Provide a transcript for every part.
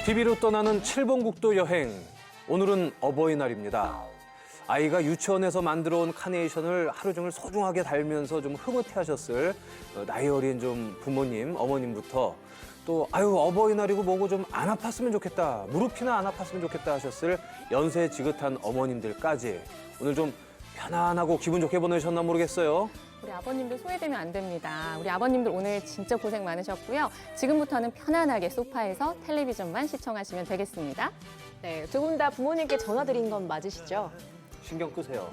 TV로 떠나는 칠봉국도 여행. 오늘은 어버이날입니다. 아이가 유치원에서 만들어 온 카네이션을 하루 종일 소중하게 달면서 좀 흐뭇해하셨을 나이 어린 좀 부모님, 어머님부터 또 아유 어버이날이고 뭐고 좀 안 아팠으면 좋겠다, 무릎이나 안 아팠으면 좋겠다 하셨을 연세 지긋한 어머님들까지 오늘 좀 편안하고 기분 좋게 보내셨나 모르겠어요. 우리 아버님들 소외되면 안 됩니다. 우리 아버님들 오늘 진짜 고생 많으셨고요. 지금부터는 편안하게 소파에서 텔레비전만 시청하시면 되겠습니다. 네, 두 분 다 부모님께 전화드린 건 맞으시죠? 신경 끄세요.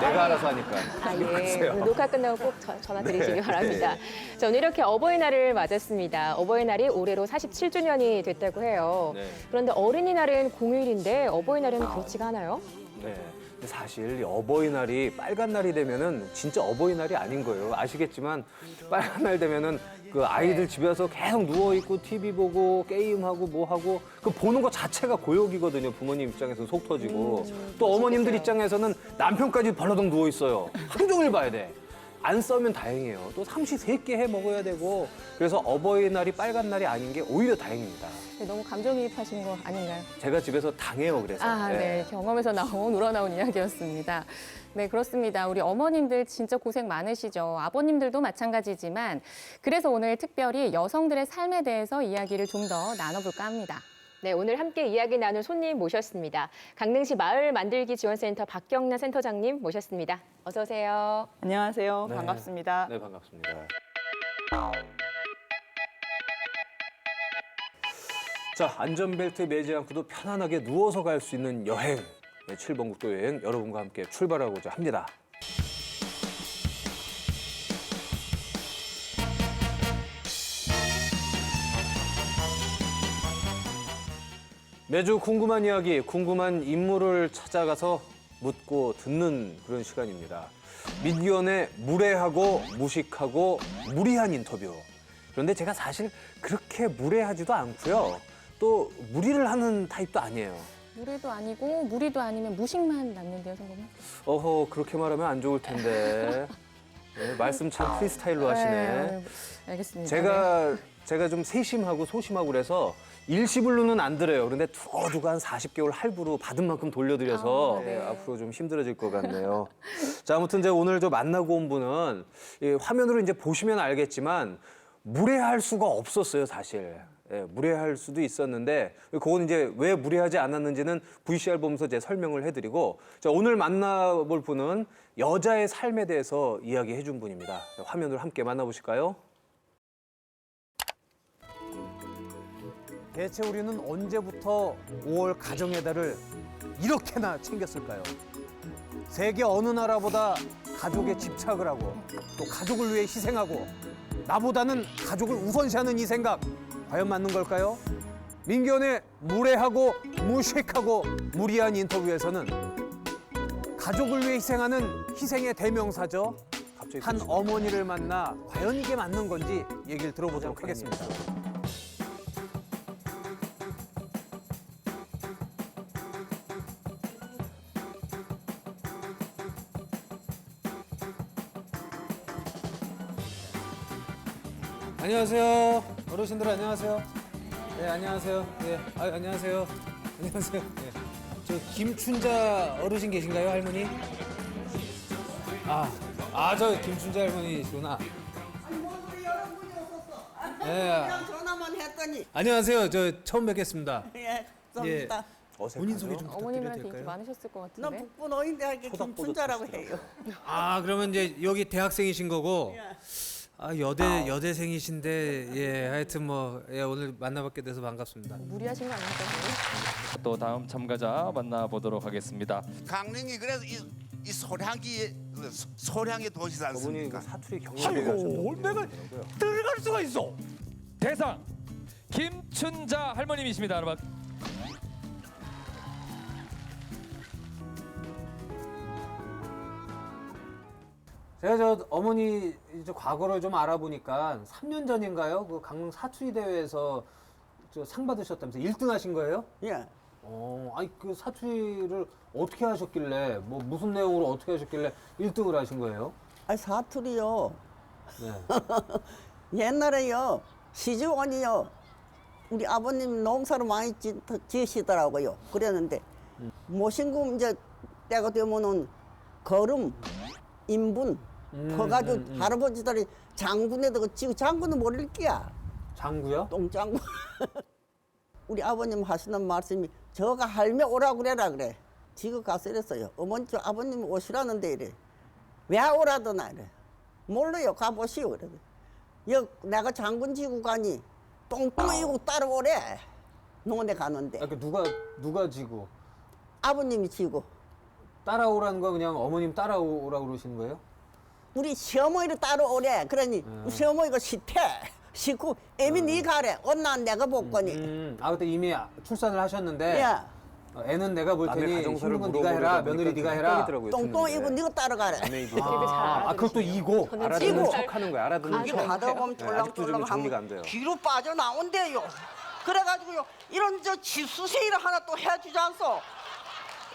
내가 알아서 하니까. 신경 예. 끄세요. 오늘 녹화 끝나고 꼭 전화 드리시기 네. 바랍니다. 자, 오늘 이렇게 어버이날을 맞았습니다. 어버이날이 올해로 47주년이 됐다고 해요. 네. 그런데 어린이날은 공휴일인데 어버이날은 그렇지가 않아요? 네. 근데 사실 이 어버이날이 빨간 날이 되면은 진짜 어버이날이 아닌 거예요. 아시겠지만 빨간 날 되면은 그 아이들 집에 와서 계속 누워 있고 TV 보고 게임하고 뭐 하고 그 보는 것 자체가 고역이거든요. 부모님 입장에서는 속 터지고 또 어머님들 입장에서는 남편까지 벌러덩 누워 있어요. 하루 종일 봐야 돼. 안 싸우면 다행이에요. 또 삼시세끼 해 먹어야 되고 그래서 어버이날이 빨간 날이 아닌 게 오히려 다행입니다. 네, 너무 감정이입하신 거 아닌가요? 제가 집에서 당해요. 그래서. 네. 경험에서 우러나온 이야기였습니다. 네, 그렇습니다. 우리 어머님들 진짜 고생 많으시죠. 아버님들도 마찬가지지만 그래서 오늘 특별히 여성들의 삶에 대해서 이야기를 좀 더 나눠볼까 합니다. 네, 오늘 함께 이야기 나눌 손님 모셨습니다. 강릉시 마을 만들기 지원센터 박경란 센터장님 모셨습니다. 어서 오세요. 안녕하세요. 네. 반갑습니다. 네, 반갑습니다. 자, 안전벨트 매지 않고도 편안하게 누워서 갈 수 있는 여행. 네, 칠봉국도 여행 여러분과 함께 출발하고자 합니다. 매주 궁금한 이야기, 궁금한 인물을 찾아가서 묻고 듣는 그런 시간입니다. 민기원의 무례하고 무식하고 무리한 인터뷰. 그런데 제가 사실 그렇게 무례하지도 않고요. 또 무리를 하는 타입도 아니에요. 무례도 아니고 무리도 아니면 무식만 남는데요, 선생님? 어허, 그렇게 말하면 안 좋을 텐데. 네, 말씀 참 프리스타일로 하시네. 네, 알겠습니다. 제가 좀 세심하고 소심하고 그래서 일시불로는 안 드려요. 그런데 두고두고 한 40개월 할부로 받은 만큼 돌려드려서 네. 앞으로 좀 힘들어질 것 같네요. 자, 아무튼 제가 오늘 저 만나고 온 분은 이 화면으로 이제 보시면 알겠지만 무례할 수가 없었어요, 사실. 예, 무례할 수도 있었는데 그건 이제 왜 무례하지 않았는지는 VCR 보면서 제가 설명을 해드리고 자, 오늘 만나볼 분은 여자의 삶에 대해서 이야기해 준 분입니다. 화면으로 함께 만나보실까요? 대체 우리는 언제부터 5월 가정의 달을 이렇게나 챙겼을까요? 세계 어느 나라보다 가족에 집착을 하고 또 가족을 위해 희생하고 나보다는 가족을 우선시하는 이 생각 과연 맞는 걸까요? 민기원의 무례하고 무식하고 무리한 인터뷰에서는 가족을 위해 희생하는 희생의 대명사죠. 한 어머니를 만나 과연 이게 맞는 건지 얘기를 들어보도록 하겠습니다. 안녕하세요. 어르신들 안녕하세요. 네, 안녕하세요. 네, 안녕하세요. 안녕하세요. 네. 저 김춘자 어르신 계신가요, 할머니? 저 김춘자 할머니시구나. 네. 그냥 전화만 했더니 안녕하세요. 저 처음 뵙겠습니다. 예, 섭니다. 본인 소개 좀 부탁드려도 어머님한테 인기 될까요? 많으셨을 것 나 같은데. 북부 노인대학교 김춘자라고 해요. 그러면 이제 여기 대학생이신 거고 예. 여대생이신데 예, 하여튼 오늘 만나뵙게 돼서 반갑습니다. 무리하신 거 아닙니까, 선생님? 또 다음 참가자 만나보도록 하겠습니다. 강릉이 그래서 이 소량의 도시지 저분이 않습니까? 사투리 경력이 하셨다고 내가 들어갈 수가 있어. 대상 김춘자 할머님이십니다, 여러분. 제가 저 어머니 이제 과거를 좀 알아보니까 3년 전인가요? 그 강릉 사투리 대회에서 저 상 받으셨다면서 1등 하신 거예요? 예. 아니 그 사투리를 어떻게 하셨길래 무슨 내용으로 어떻게 하셨길래 1등을 하신 거예요? 아 사투리요. 네. 옛날에요 시주원이요 우리 아버님 농사를 많이 지으시더라고요. 그랬는데 모신금 이제 때가 되면은 거름, 인분 퍼가지고 할아버지들이 장군에다가 지금 장군은 모를 끼야. 장구요? 똥장군. 우리 아버님 하시는 말씀이 저가 할매 오라 그래라 그래. 지금 가서 이랬어요. 어머니 저 아버님 오시라는데 이래. 왜 오라더나 이래. 몰라요. 가보시오 그래. 내가 장군 지고 가니 똥똥이고 따라오래. 농원에 가는데 아, 그 누가 지고 아버님이 지고 따라오라는 거 그냥 어머님 따라오라 그러시는 거예요? 우리 시어머니를 따라오래. 그러니 시어머니가 싫고 애미 네 가래. 언나 내가 볼 거니. 아 그때 이미 출산을 하셨는데 야 애는 내가 볼 남의 테니 가정사를 힘든 건 네가 해라, 물어보려다 며느리 보니까 네가 좀 해라. 헷갈리더라고요, 똥똥이고 듣는데. 네가 따라가래. 아메이도 되게 잘 그걸 또 이고. 알아듣는 지고. 척하는 거야. 알아듣는 그게 척. 가다 보면 네, 아직도 좀 정리가 안 쫄랑쫄랑하면 돼요. 뒤로 빠져나온대요. 그래가지고요 이런 저 지수세일을 하나 또 해주지 않소.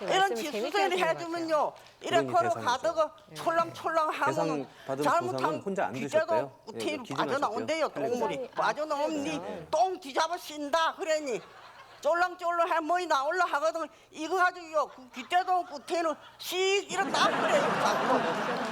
이런 지수세일을 해주면요 이래 그러니 걸어 대상이죠. 가다가 촐랑촐랑 하면 대상 받은 보상은 혼자 안 드셨대요? 예, 뒤로 기증하셨대요? 빠져나온대요. 똥물이 대상이- 빠져나오니 똥 뒤잡아 쉰다 그러니 쫄랑쫄랑해 뭐이 나올라 하거든. 이거 가지고요 그 뒷대도 끝에는 씩 이렇게 딱 그래요.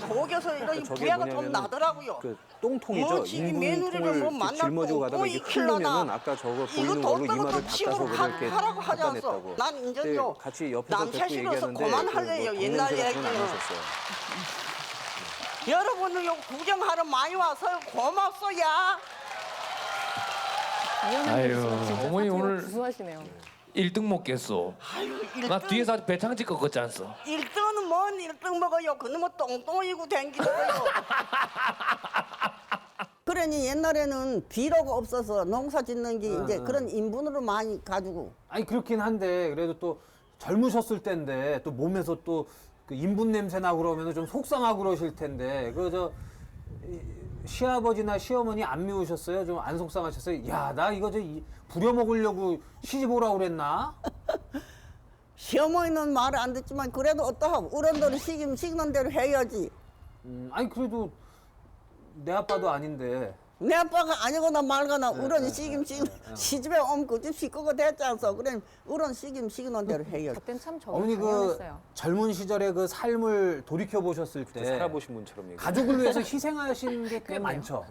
속에서 이런 저게 부야가 좀 뭐냐면은 나더라고요. 그 똥통이죠. 지금 며느리를 뭐 인분통을 만날 짊어지고 거 가다가 이게 흐르면은 아까 저거 보이는 걸로 이마를 닦아서 그걸 이렇게 하라고 하지 않았어. 닦아냈다고. 난 인전요 그때 같이 옆에서 뵙고 남캐시로서 얘기하는데 그만할래요. 뭐 옛날 동네에서 그건 안 얘기는. 하셨어요. 여러분은 요 구경하러 많이 와서 고맙소야. 아유, 어머니 오늘 구수하시네요. 1등 먹겠어. 아유 나 1등 뒤에서 아주 배창지 꺾었지 않소? 1등은 뭔 1등 먹어요. 그놈은 똥똥이고 댕기더라고요. 그러니 옛날에는 비료가 없어서 농사 짓는 게 이제 그런 인분으로 많이 가지고 아니 그렇긴 한데 그래도 또 젊으셨을 때인데 또 몸에서 또 그 인분 냄새 나고 그러면 좀 속상하고 그러실 텐데 그 시아버지나 시어머니 안 미우셨어요? 좀 안 속상하셨어요? 야, 나 이거 부려 먹으려고 시집 오라고 그랬나? 시어머니는 말을 안 듣지만 그래도 어떠하고 어른들이 시키는 대로 해야지. 아니 그래도 내 아빠도 아닌데. 내 아빠가 아니거나 말거나 어른이 시키면 시집에 오면 그 집 식구가 됐지 않소. 그래 어른 시키는 대로 해야지. 그땐 참 어머니 그 당연했어요. 젊은 시절의 그 삶을 돌이켜 보셨을 때 살아보신 분처럼 얘기해. 가족을 위해서 희생하신 게 꽤 많죠.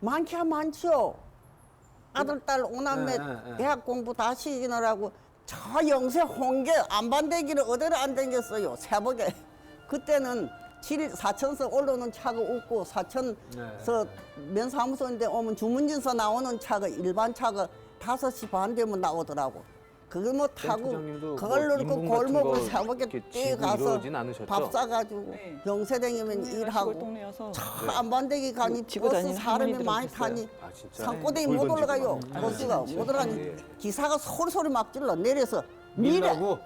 많기야 많죠. 아들, 딸, 오남매 네. 대학 공부 다 시키느라고 저 영세 홍계 안반대기를 어디를 안 댕겼어요. 새벽에. 그때는 사천서 올라오는 차가 없고 사천서 면사무소인데 오면 주문진서 나오는 차가 일반 차가 5시 반 되면 나오더라고. 그걸 뭐 타고 부장님도 그걸 뭐 놓고 인분 같은 골목을 거 새벽에 이렇게 뛰어 지고 가서 이러진 않으셨죠? 밥 싸가지고 네. 영세 다니면 일하고 동네여서 안반대기 가니 지고 버스 다니는 사람이 할머니들은 많이 됐어요. 타니 아, 진짜? 산꼬대기 돌 못 던지고 올라가요. 막. 버스가 못 올라가니 예. 기사가 소리 막 질러 내려서 밀어. 밀라고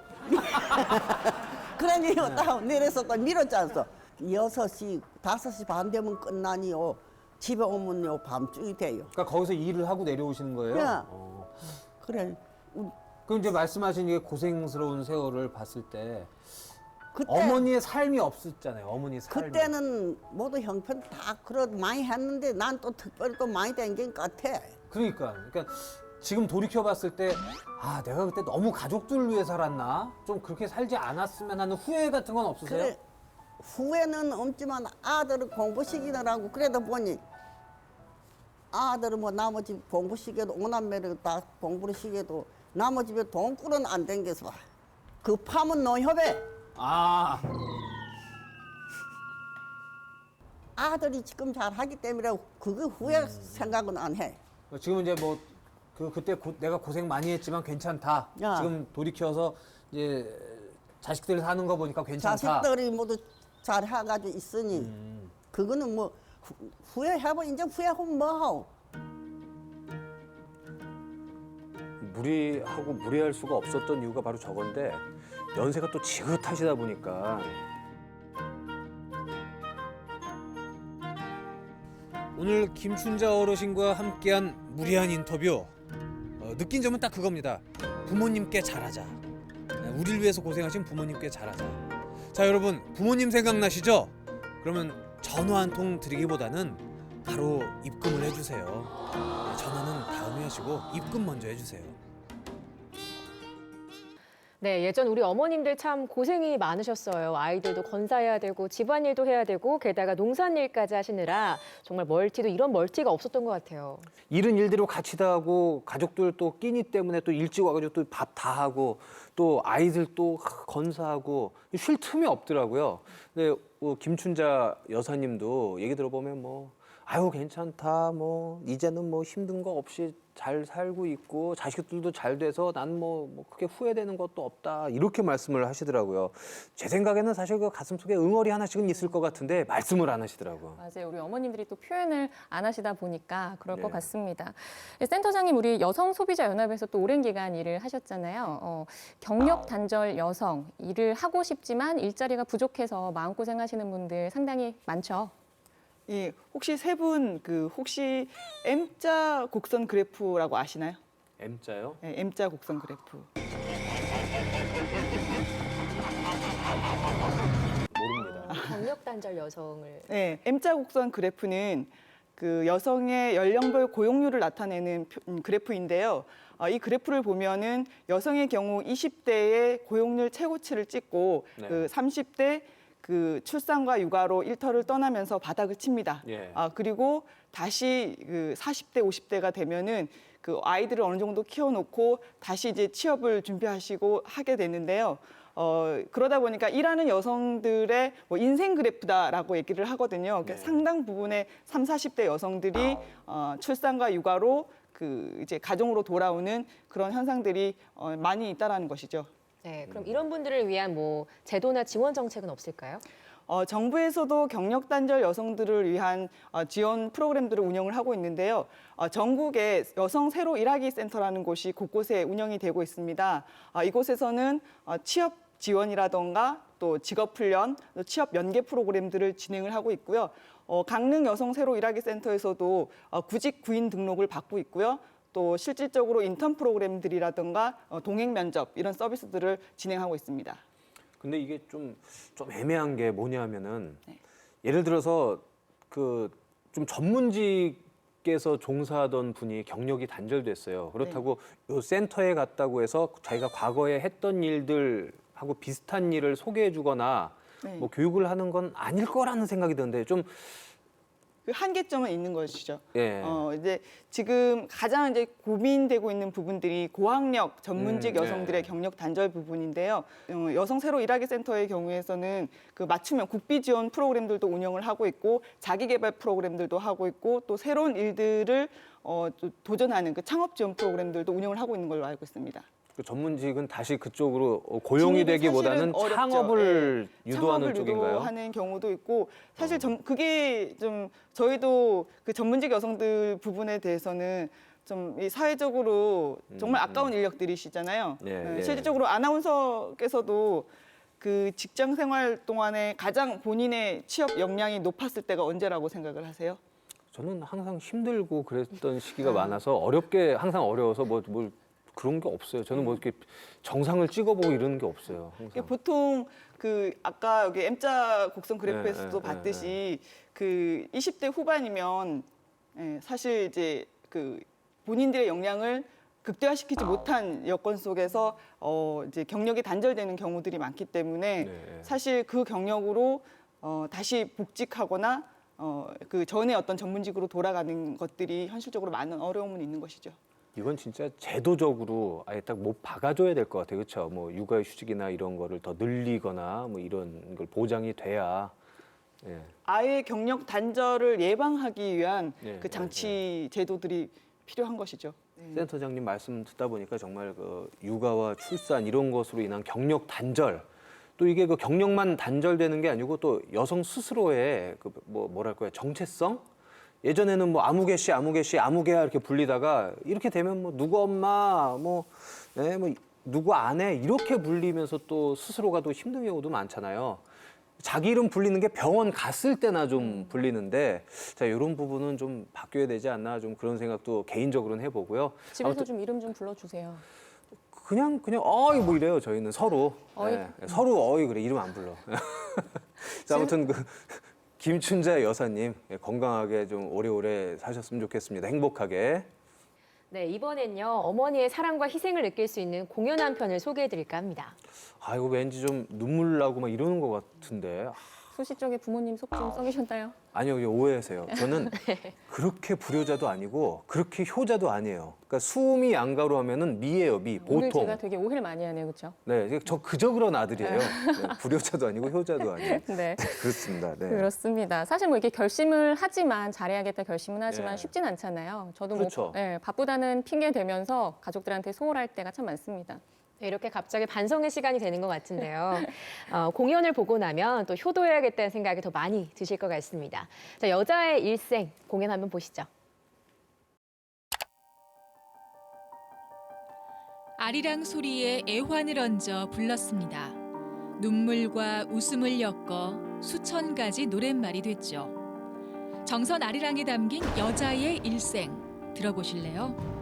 그러니 딱 내려서 또 밀었지 않소. 6시, 5시 반 되면 끝나니요. 집에 오면요 밤중이 돼요. 그러니까 거기서 일을 하고 내려오시는 거예요? 야. 어. 그래. 그럼 이제 말씀하신 게 고생스러운 세월을 봤을 때 그때 어머니의 삶이 없었잖아요. 어머니의 삶이. 그때는 모두 형편 다 많이 했는데 난 또 특별히 또 많이 댕긴 것 같아. 그러니까 지금 돌이켜 봤을 때 아, 내가 그때 너무 가족들을 위해 살았나? 좀 그렇게 살지 않았으면 하는 후회 같은 건 없으세요? 그래 후회는 없지만 아들을 공부시키느라고 그래도 보니 아들은 뭐 나머지 공부시켜도 오남매를 다 공부를 시켜도 나머지 집에 돈꿀은 안 댕겨서 봐. 급하면 노협에 아, 아들이 지금 잘하기 때문에 그거 후회 생각은 안 해. 지금 이제 뭐 그때 내가 고생 많이 했지만 괜찮다. 야. 지금 돌이켜서 이제 자식들 사는 거 보니까 괜찮다. 자식들이 모두 잘 해가지고 있으니 그거는 뭐 후회해보 이제 후회하면 뭐하오. 무리하고 무리할 수가 없었던 이유가 바로 저건데 연세가 또 지긋하시다 보니까 오늘 김춘자 어르신과 함께한 무리한 인터뷰 느낀 점은 딱 그겁니다. 부모님께 잘하자. 우리를 위해서 고생하신 부모님께 잘하자. 자 여러분 부모님 생각나시죠? 그러면 전화 한 통 드리기보다는 바로 입금을 해주세요. 네, 전화는 다음에 하시고 입금 먼저 해주세요. 네, 예전 우리 어머님들 참 고생이 많으셨어요. 아이들도 건사해야 되고 집안일도 해야 되고 게다가 농산일까지 하시느라 정말 멀티도 이런 멀티가 없었던 것 같아요. 일은 일대로 같이 다 하고 가족들 또 끼니 때문에 또 일찍 와가지고 또 밥 다 하고 또 아이들 또 건사하고 쉴 틈이 없더라고요. 근데 김춘자 여사님도 얘기 들어보면 뭐 아유 괜찮다 뭐 이제는 뭐 힘든 거 없이 잘 살고 있고 자식들도 잘 돼서 난 뭐 크게 후회되는 것도 없다 이렇게 말씀을 하시더라고요. 제 생각에는 사실 그 가슴속에 응어리 하나씩은 있을 것 같은데 말씀을 안 하시더라고요. 맞아요. 우리 어머님들이 또 표현을 안 하시다 보니까 그럴 네. 것 같습니다. 센터장님, 우리 여성소비자연합에서 또 오랜 기간 일을 하셨잖아요. 경력 단절 여성, 일을 하고 싶지만 일자리가 부족해서 마음고생하시는 분들 상당히 많죠. 예, 혹시 세 분 혹시 M자 곡선 그래프라고 아시나요? M자요? 네, M자 곡선 그래프. 모릅니다. 경력 단절 여성을 네, M자 곡선 그래프는 그 여성의 연령별 고용률을 나타내는 그래프인데요. 이 그래프를 보면은 여성의 경우 20대의 고용률 최고치를 찍고 네. 그 30대 그 출산과 육아로 일터를 떠나면서 바닥을 칩니다. 예. 그리고 다시 그 40대, 50대가 되면은 그 아이들을 어느 정도 키워놓고 다시 이제 취업을 준비하시고 하게 되는데요. 그러다 보니까 일하는 여성들의 뭐 인생 그래프다라고 얘기를 하거든요. 그러니까 네. 상당 부분의 30, 40대 여성들이 출산과 육아로 그 이제 가정으로 돌아오는 그런 현상들이 많이 있다라는 것이죠. 네, 그럼 이런 분들을 위한 뭐 제도나 지원 정책은 없을까요? 정부에서도 경력 단절 여성들을 위한 지원 프로그램들을 운영을 하고 있는데요. 전국에 여성 새로 일하기 센터라는 곳이 곳곳에 운영이 되고 있습니다. 이곳에서는 취업 지원이라던가 또 직업 훈련, 또 취업 연계 프로그램들을 진행을 하고 있고요. 강릉 여성 새로 일하기 센터에서도 구직 구인 등록을 받고 있고요. 또 실질적으로 인턴 프로그램들이라든가 동행 면접 이런 서비스들을 진행하고 있습니다. 근데 이게 좀 애매한 게 뭐냐면은 네. 예를 들어서 그 좀 전문직에서 종사하던 분이 경력이 단절됐어요. 그렇다고 요 센터에 갔다고 해서 자기가 과거에 했던 일들하고 비슷한 일을 소개해 주거나 네. 뭐 교육을 하는 건 아닐 거라는 생각이 드는데 좀 그 한계점은 있는 것이죠. 예. 이제 지금 가장 이제 고민되고 있는 부분들이 고학력 전문직 여성들의 네. 경력 단절 부분인데요. 여성 새로 일하기 센터의 경우에서는 그 맞춤형 국비 지원 프로그램들도 운영을 하고 있고 자기 개발 프로그램들도 하고 있고 또 새로운 일들을 또 도전하는 그 창업 지원 프로그램들도 운영을 하고 있는 걸로 알고 있습니다. 그 전문직은 다시 그쪽으로 고용이 진입이 되기보다는 사실은 어렵죠. 창업을 예. 유도하는 창업을 쪽인가요? 유도하는 경우도 있고 사실 그게 좀 저희도 그 전문직 여성들 부분에 대해서는 좀 이 사회적으로 정말 아까운 인력들이시잖아요. 예, 예. 실질적으로 아나운서께서도 그 직장 생활 동안에 가장 본인의 취업 역량이 높았을 때가 언제라고 생각을 하세요? 저는 항상 힘들고 그랬던 시기가 많아서 어렵게 항상 어려워서 뭘 그런 게 없어요. 저는 뭐 이렇게 정상을 찍어보고 이러는 게 없어요. 이게 항상. 보통 그 아까 여기 M자 곡선 그래프에서도 네, 봤듯이 그 20대 후반이면 사실 이제 그 본인들의 역량을 극대화시키지 못한 여건 속에서 이제 경력이 단절되는 경우들이 많기 때문에 네. 사실 그 경력으로 다시 복직하거나 그 전에 어떤 전문직으로 돌아가는 것들이 현실적으로 많은 어려움은 있는 것이죠. 이건 진짜 제도적으로 아예 딱 못 박아줘야 될 것 같아요. 그렇죠? 뭐 육아휴직이나 이런 거를 더 늘리거나 뭐 이런 걸 보장이 돼야. 예. 아예 경력 단절을 예방하기 위한 네, 그 장치 제도들이 필요한 것이죠. 센터장님 말씀 듣다 보니까 정말 그 육아와 출산 이런 것으로 인한 경력 단절 또 이게 그 경력만 단절되는 게 아니고 또 여성 스스로의 그 뭐랄까요 정체성 예전에는 뭐 아무개 씨 아무개야 이렇게 불리다가 이렇게 되면 뭐 누구 엄마 뭐 누구 아내 이렇게 불리면서 또 스스로가 또 힘든 경우도 많잖아요. 자기 이름 불리는 게 병원 갔을 때나 좀 불리는데 자 이런 부분은 좀 바뀌어야 되지 않나 좀 그런 생각도 개인적으로는 해보고요. 집에서 아무튼 좀 이름 좀 불러주세요. 그냥 어이 뭐 이래요 저희는 서로 어이? 서로 어이 그래 이름 안 불러. 자, 아무튼 그 김춘자 여사님 건강하게 좀 오래오래 사셨으면 좋겠습니다. 행복하게. 네, 이번엔요. 어머니의 사랑과 희생을 느낄 수 있는 공연 한 편을 소개해드릴까 합니다. 아, 이거 왠지 좀 눈물 나고 막 이러는 것 같은데. 소시 쪽에 부모님 속 좀 썩이셨나요? 아니요, 이거 오해하세요. 저는 그렇게 불효자도 아니고 그렇게 효자도 아니에요. 그러니까 수음이 양가로 하면은 미예요, 미. 오늘 보통. 제가 되게 오해를 많이 하네요, 그렇죠? 네, 저 그저 그런 아들이에요. 네, 불효자도 아니고 효자도 아니에요. 네. 그렇습니다. 네. 그렇습니다. 사실 뭐 이렇게 결심을 하지만 잘해야겠다 결심은 하지만 네. 쉽진 않잖아요. 저도 그렇죠. 뭐 바쁘다는 핑계 대면서 가족들한테 소홀할 때가 참 많습니다. 네, 이렇게 갑자기 반성의 시간이 되는 것 같은데요. 공연을 보고 나면 또 효도해야겠다는 생각이 더 많이 드실 것 같습니다. 자, 여자의 일생 공연 한번 보시죠. 아리랑 소리에 애환을 얹어 불렀습니다. 눈물과 웃음을 엮어 수천 가지 노랫말이 됐죠. 정선 아리랑에 담긴 여자의 일생 들어보실래요?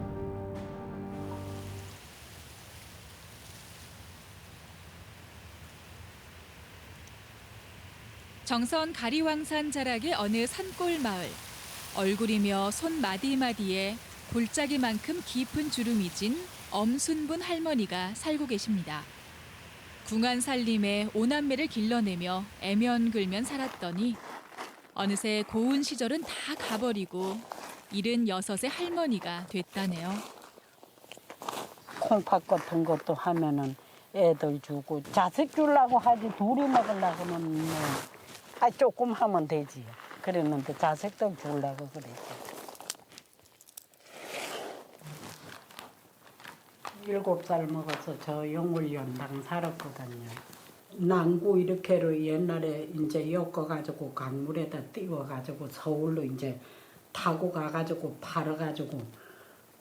정선 가리왕산 자락의 어느 산골 마을. 얼굴이며 손 마디마디에 골짜기만큼 깊은 주름이 진 엄순분 할머니가 살고 계십니다. 궁한 살림에 오남매를 길러내며 애면글면 살았더니 어느새 고운 시절은 다 가버리고 76의 할머니가 됐다네요. 콩팥 같은 것도 하면은 애들 주고 자식 주려고 하지 둘이 먹으려고는 뭐 조금 하면 되지. 그랬는데 자식들 주려고 그랬지. 7살 먹어서 저 용울연당 살았거든요. 난구 이렇게를 옛날에 이제 엮어가지고 강물에다 띄워가지고 서울로 이제 타고 가가지고 팔아가지고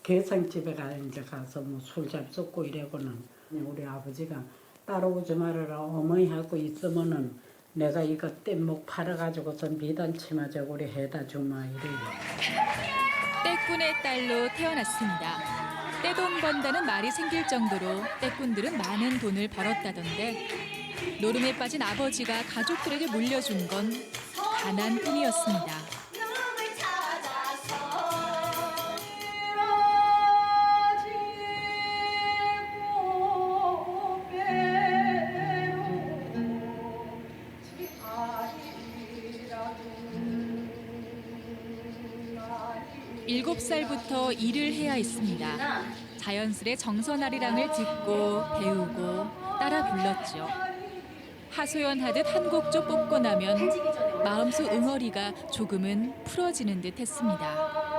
개성집에 이제 가서 뭐 술 잡숫고 이래고는 우리 아버지가 따라오지 말아라 어머니하고 있으면은 내가 이거 뗏목 팔아가지고서 미단치마 저고리 해다 주마 이래요. 떼꾼의 딸로 태어났습니다. 떼돈 번다는 말이 생길 정도로 떼꾼들은 많은 돈을 벌었다던데 노름에 빠진 아버지가 가족들에게 물려준 건 가난뿐이었습니다. 일곱 살부터 일을 해야 했습니다. 자연스레 정선아리랑을 듣고 배우고 따라 불렀죠. 하소연하듯 한 곡조 뽑고 나면 마음속 응어리가 조금은 풀어지는 듯 했습니다.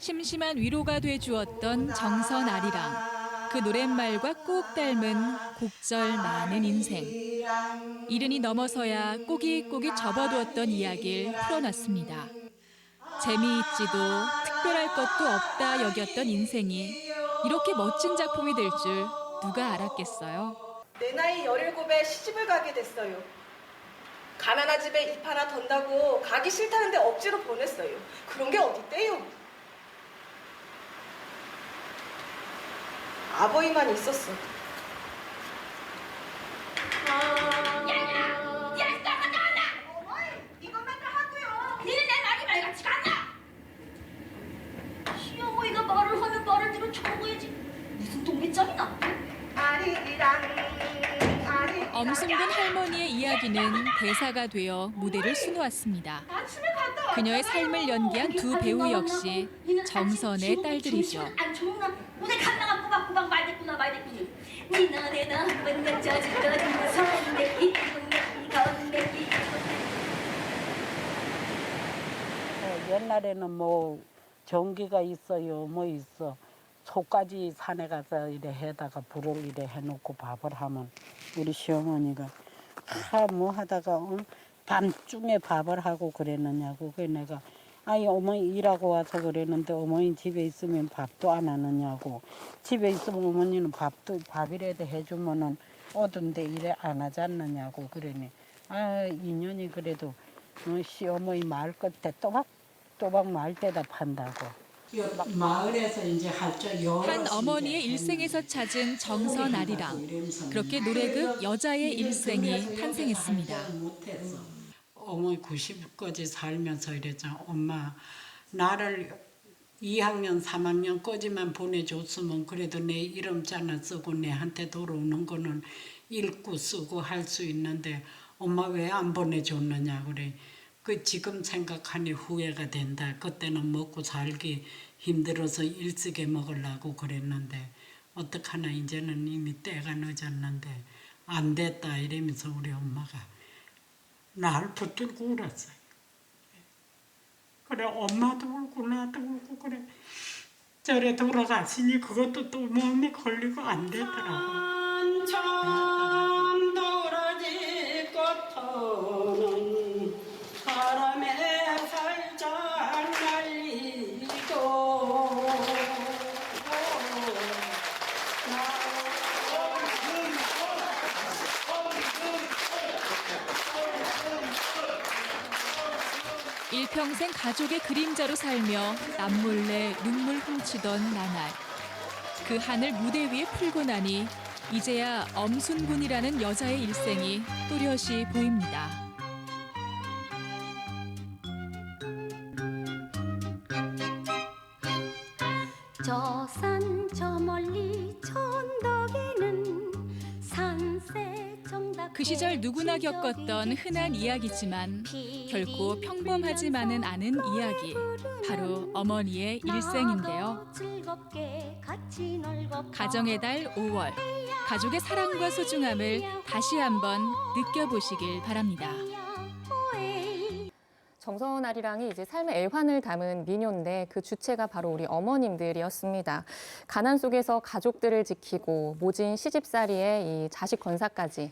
심심한 위로가 돼주었던 정선 아리랑. 그 노랫말과 꼭 닮은 곡절 많은 인생. 이른이 넘어서야 꼬깃꼬깃 접어두었던 이야기를 풀어놨습니다. 재미있지도 특별할 것도 없다 여겼던 인생이 이렇게 멋진 작품이 될 줄 누가 알았겠어요. 내 나이 17에 시집을 가게 됐어요. 가난한 집에 입 하나 던다고 가기 싫다는데 억지로 보냈어요. 그런 게 어딨대요. 아버지만 있었어. 이것만 다 하고요. 니는 내 말이 말 같지가 않아. 시어머니가 말을 하면 말을 들어 쳐먹어야지. 무슨 동기장이나? 엄순분 할머니의 이야기는 대사가 되어 무대를 수놓았습니다. 그녀의 삶을 연기한 두 배우 역시 정선의 딸들이죠. 오늘 간나가 꼬박꼬박 말대꾸나 말대꾸니. 니나 내나 맨날 젖은 손내 이건내 옛날에는 뭐 전기가 있어요, 뭐 있어. 속까지 산에 가서 이래 해다가 불을 이래 해놓고 밥을 하면 우리 시어머니가 뭐 하다가 밤중에 밥을 하고 그랬느냐고. 그래 내가 아이 어머니 일하고 와서 그랬는데 어머니 집에 있으면 밥도 안 하느냐고. 집에 있으면 어머니는 밥이라도 해주면은 오던데 일에 안 하지 않느냐고 그러니. 아 인연이 그래도 시어머니 마을 끝에 또박 마을 때다 판다고. 마을에서 이제 한 어머니의 일생에서 찾은 정선 아리랑. 그렇게 노래극 여자의 일생이 탄생했습니다. 어머니 90까지 살면서 이랬잖아. 엄마 나를 2학년 3학년까지만 보내줬으면 그래도 내 이름자나 쓰고 내한테 돌아오는 거는 읽고 쓰고 할 수 있는데 엄마 왜 안 보내줬느냐 그래. 그 지금 생각하니 후회가 된다. 그때는 먹고 살기 힘들어서 일찍에 먹으려고 그랬는데 어떡하나 이제는 이미 때가 늦었는데 안 됐다 이러면서 우리 엄마가 날 붙들고 울었어요. 그래 엄마도 울고 나도 울고 그래. 저래 돌아가시니 그것도 또 몸이 걸리고 안 되더라고. 바람에 살짝 날리고 일평생 가족의 그림자로 살며 남몰래 눈물 훔치던 나날. 그 한을 무대 위에 풀고 나니 이제야 엄순군이라는 여자의 일생이 또렷이 보입니다. 저 산 저 멀리 천덕에는 산새 정답. 그 시절 누구나 겪었던 흔한 이야기지만 결코 평범하지만은 않은 이야기. 바로 어머니의 일생인데요. 가정의 달 5월. 가족의 사랑과 소중함을 다시 한번 느껴보시길 바랍니다. 정선 아리랑이 이제 삶의 애환을 담은 민요인데 그 주체가 바로 우리 어머님들이었습니다. 가난 속에서 가족들을 지키고 모진 시집살이에 이 자식 건사까지.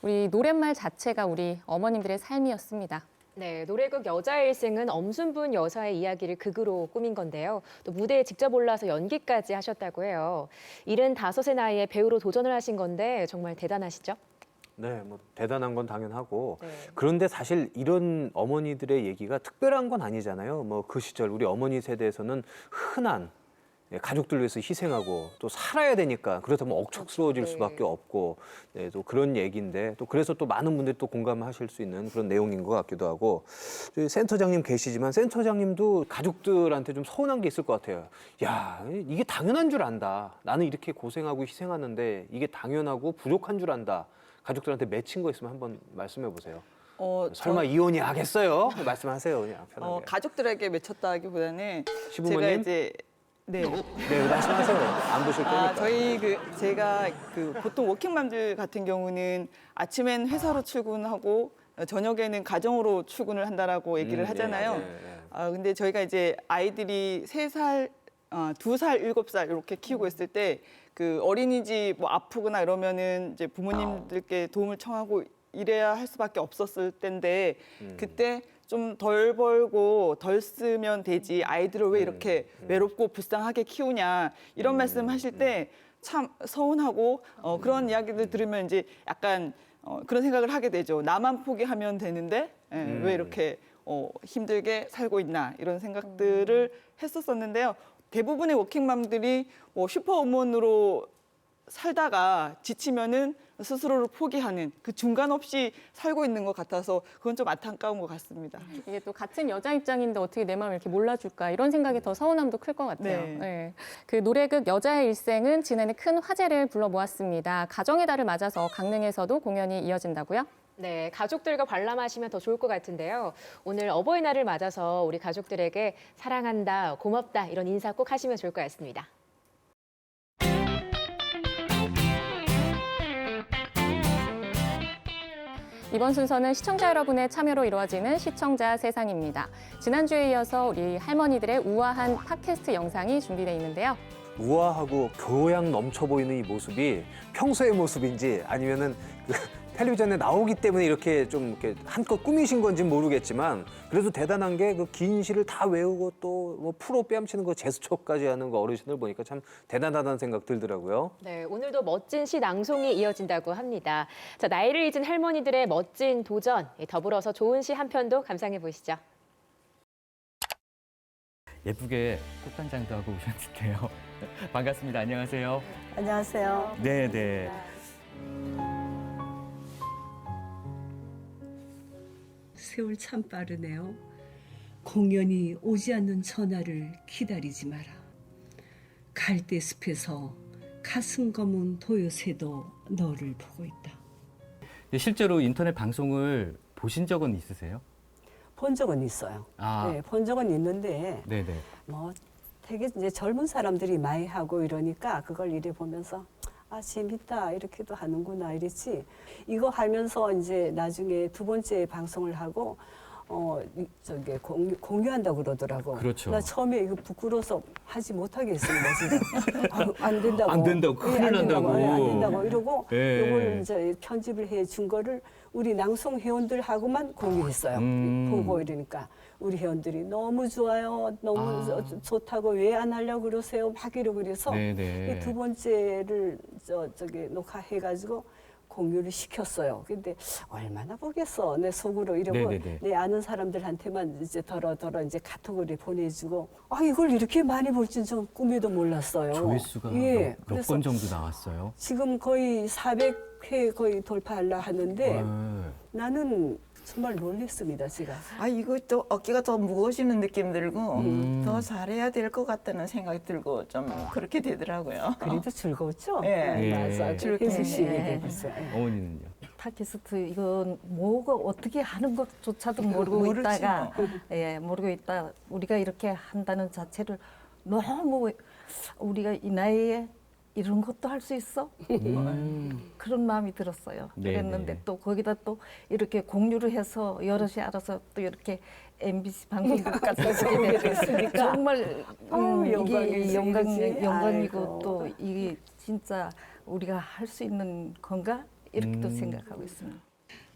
우리 노랫말 자체가 우리 어머님들의 삶이었습니다. 네, 노래극 여자의 일생은 엄순분 여사의 이야기를 극으로 꾸민 건데요. 또 무대에 직접 올라서 연기까지 하셨다고 해요. 75의 나이에 배우로 도전을 하신 건데 정말 대단하시죠? 네, 뭐 대단한 건 당연하고 네. 그런데 사실 이런 어머니들의 얘기가 특별한 건 아니잖아요. 뭐 그 시절 우리 어머니 세대에서는 흔한 가족들 위해서 희생하고 또 살아야 되니까 그렇다면 억척스러워질 네. 수밖에 없고 네, 또 그런 얘기인데 또 그래서 또 많은 분들이 또 공감하실 수 있는 그런 내용인 것 같기도 하고 저희 센터장님 계시지만 센터장님도 가족들한테 좀 서운한 게 있을 것 같아요. 야, 이게 당연한 줄 안다. 나는 이렇게 고생하고 희생하는데 이게 당연하고 부족한 줄 안다. 가족들한테 맺힌 거 있으면 한번 말씀해 보세요. 설마 이혼이 하겠어요? 말씀하세요, 그냥 편하게. 가족들에게 맺혔다기보다는 시부모님? 제가 이제 네. 네, 말씀하세요. 안 보실 거니까. 제가 보통 워킹맘들 같은 경우는 아침엔 회사로 출근하고 저녁에는 가정으로 출근을 한다라고 얘기를 하잖아요. 근데 저희가 이제 아이들이 3살, 2살, 7살 이렇게 키우고 있을 때 그 어린이집 뭐 아프거나 이러면은 이제 부모님들께 도움을 청하고 이래야 할 수밖에 없었을 때인데 그때 좀 덜 벌고 덜 쓰면 되지 아이들을 왜 이렇게 외롭고 불쌍하게 키우냐 이런 말씀 하실 때 참 서운하고 그런 이야기들 들으면 이제 약간 그런 생각을 하게 되죠. 나만 포기하면 되는데 왜 이렇게 힘들게 살고 있나 이런 생각들을 했었었는데요. 대부분의 워킹맘들이 슈퍼우먼으로 살다가 지치면은 스스로를 포기하는 그 중간 없이 살고 있는 것 같아서 그건 좀 안타까운 것 같습니다. 이게 또 같은 여자 입장인데 어떻게 내 마음을 이렇게 몰라줄까 이런 생각이 더 서운함도 클 것 같아요. 네. 네. 그 노래극 여자의 일생은 지난해 큰 화제를 불러 모았습니다. 가정의 달을 맞아서 강릉에서도 공연이 이어진다고요? 네, 가족들과 관람하시면 더 좋을 것 같은데요. 오늘 어버이날을 맞아서 우리 가족들에게 사랑한다, 고맙다 이런 인사 꼭 하시면 좋을 것 같습니다. 이번 순서는 시청자 여러분의 참여로 이루어지는 시청자 세상입니다. 지난주에 이어서 우리 할머니들의 우아한 팟캐스트 영상이 준비되어 있는데요. 우아하고 교양 넘쳐 보이는 이 모습이 평소의 모습인지 아니면은 텔레비전에 나오기 때문에 이렇게 좀 이렇게 한껏 꾸미신 건지 모르겠지만 그래도 대단한 게 그 긴 시를 다 외우고 또 뭐 프로 뺨치는 거 제스처까지 하는 거 어르신들 보니까 참 대단하다는 생각 들더라고요. 네, 오늘도 멋진 시 낭송이 이어진다고 합니다. 자, 나이를 잊은 할머니들의 멋진 도전, 더불어서 좋은 시 한 편도 감상해 보시죠. 예쁘게 꽃단장도 하고 오셨는데요. 반갑습니다. 안녕하세요. 안녕하세요. 네. 세월 참 빠르네요. 공연이 오지 않는 전화를 기다리지 마라. 갈대숲에서 가슴 검은 도요새도 너를 보고 있다. 실제로 인터넷 방송을 보신 적은 있으세요? 본 적은 있어요. 아. 네, 본 적은 있는데 네네. 뭐 되게 이제 젊은 사람들이 많이 하고 이러니까 그걸 이래 보면서 아 재밌다 이렇게도 하는구나 이랬지. 이거 하면서 이제 나중에 두 번째 방송을 하고 저기 공유한다고 그러더라고. 그렇죠. 나 처음에 이거 부끄러워서 하지 못하겠습니다. 지금 안 된다고. 안 된다고, 큰일 안 난다고. 안 된다고 이러고 예. 이걸 이제 편집을 해준 거를 우리 낭송 회원들하고만 공유했어요. 보고 이러니까 우리 회원들이 너무 좋아요, 너무 좋다고 왜 안 하려고 그러세요, 막 이러고 그래서 네네. 이 두 번째를 저기 녹화해가지고 공유를 시켰어요. 근데 얼마나 보겠어 내 속으로 이러고 네네네. 내 아는 사람들한테만 이제 덜어 제 카톡을 보내주고 아 이걸 이렇게 많이 볼 줄 전 꿈에도 몰랐어요. 조회수가 예, 몇 그래서 건 정도 나왔어요? 지금 거의 400회 거의 돌파하려 하는데 나는 정말 놀랬습니다, 제가. 아 이거 또 어깨가 더 무거워지는 느낌 들고 더 잘해야 될 것 같다는 생각이 들고 좀 그렇게 되더라고요. 그래도 즐거웠죠? 예. 맞아. 혜수 씨 얘기해보세요. 어머니는요? 팟캐스트 이건 뭐가 어떻게 하는 것조차도 모르고 모르지 있다가 모르고 있다 우리가 이렇게 한다는 자체를 너무 우리가 이 나이에 이런 것도 할 수 있어? 그런 마음이 들었어요. 네, 그랬는데 네. 또 거기다 또 이렇게 공유를 해서 여럿이 알아서 또 이렇게 MBC 방송국까지 오게 됐으니까 정말 이게 영광이고 아이고. 또 이게 진짜 우리가 할 수 있는 건가? 이렇게 또 생각하고 있습니다.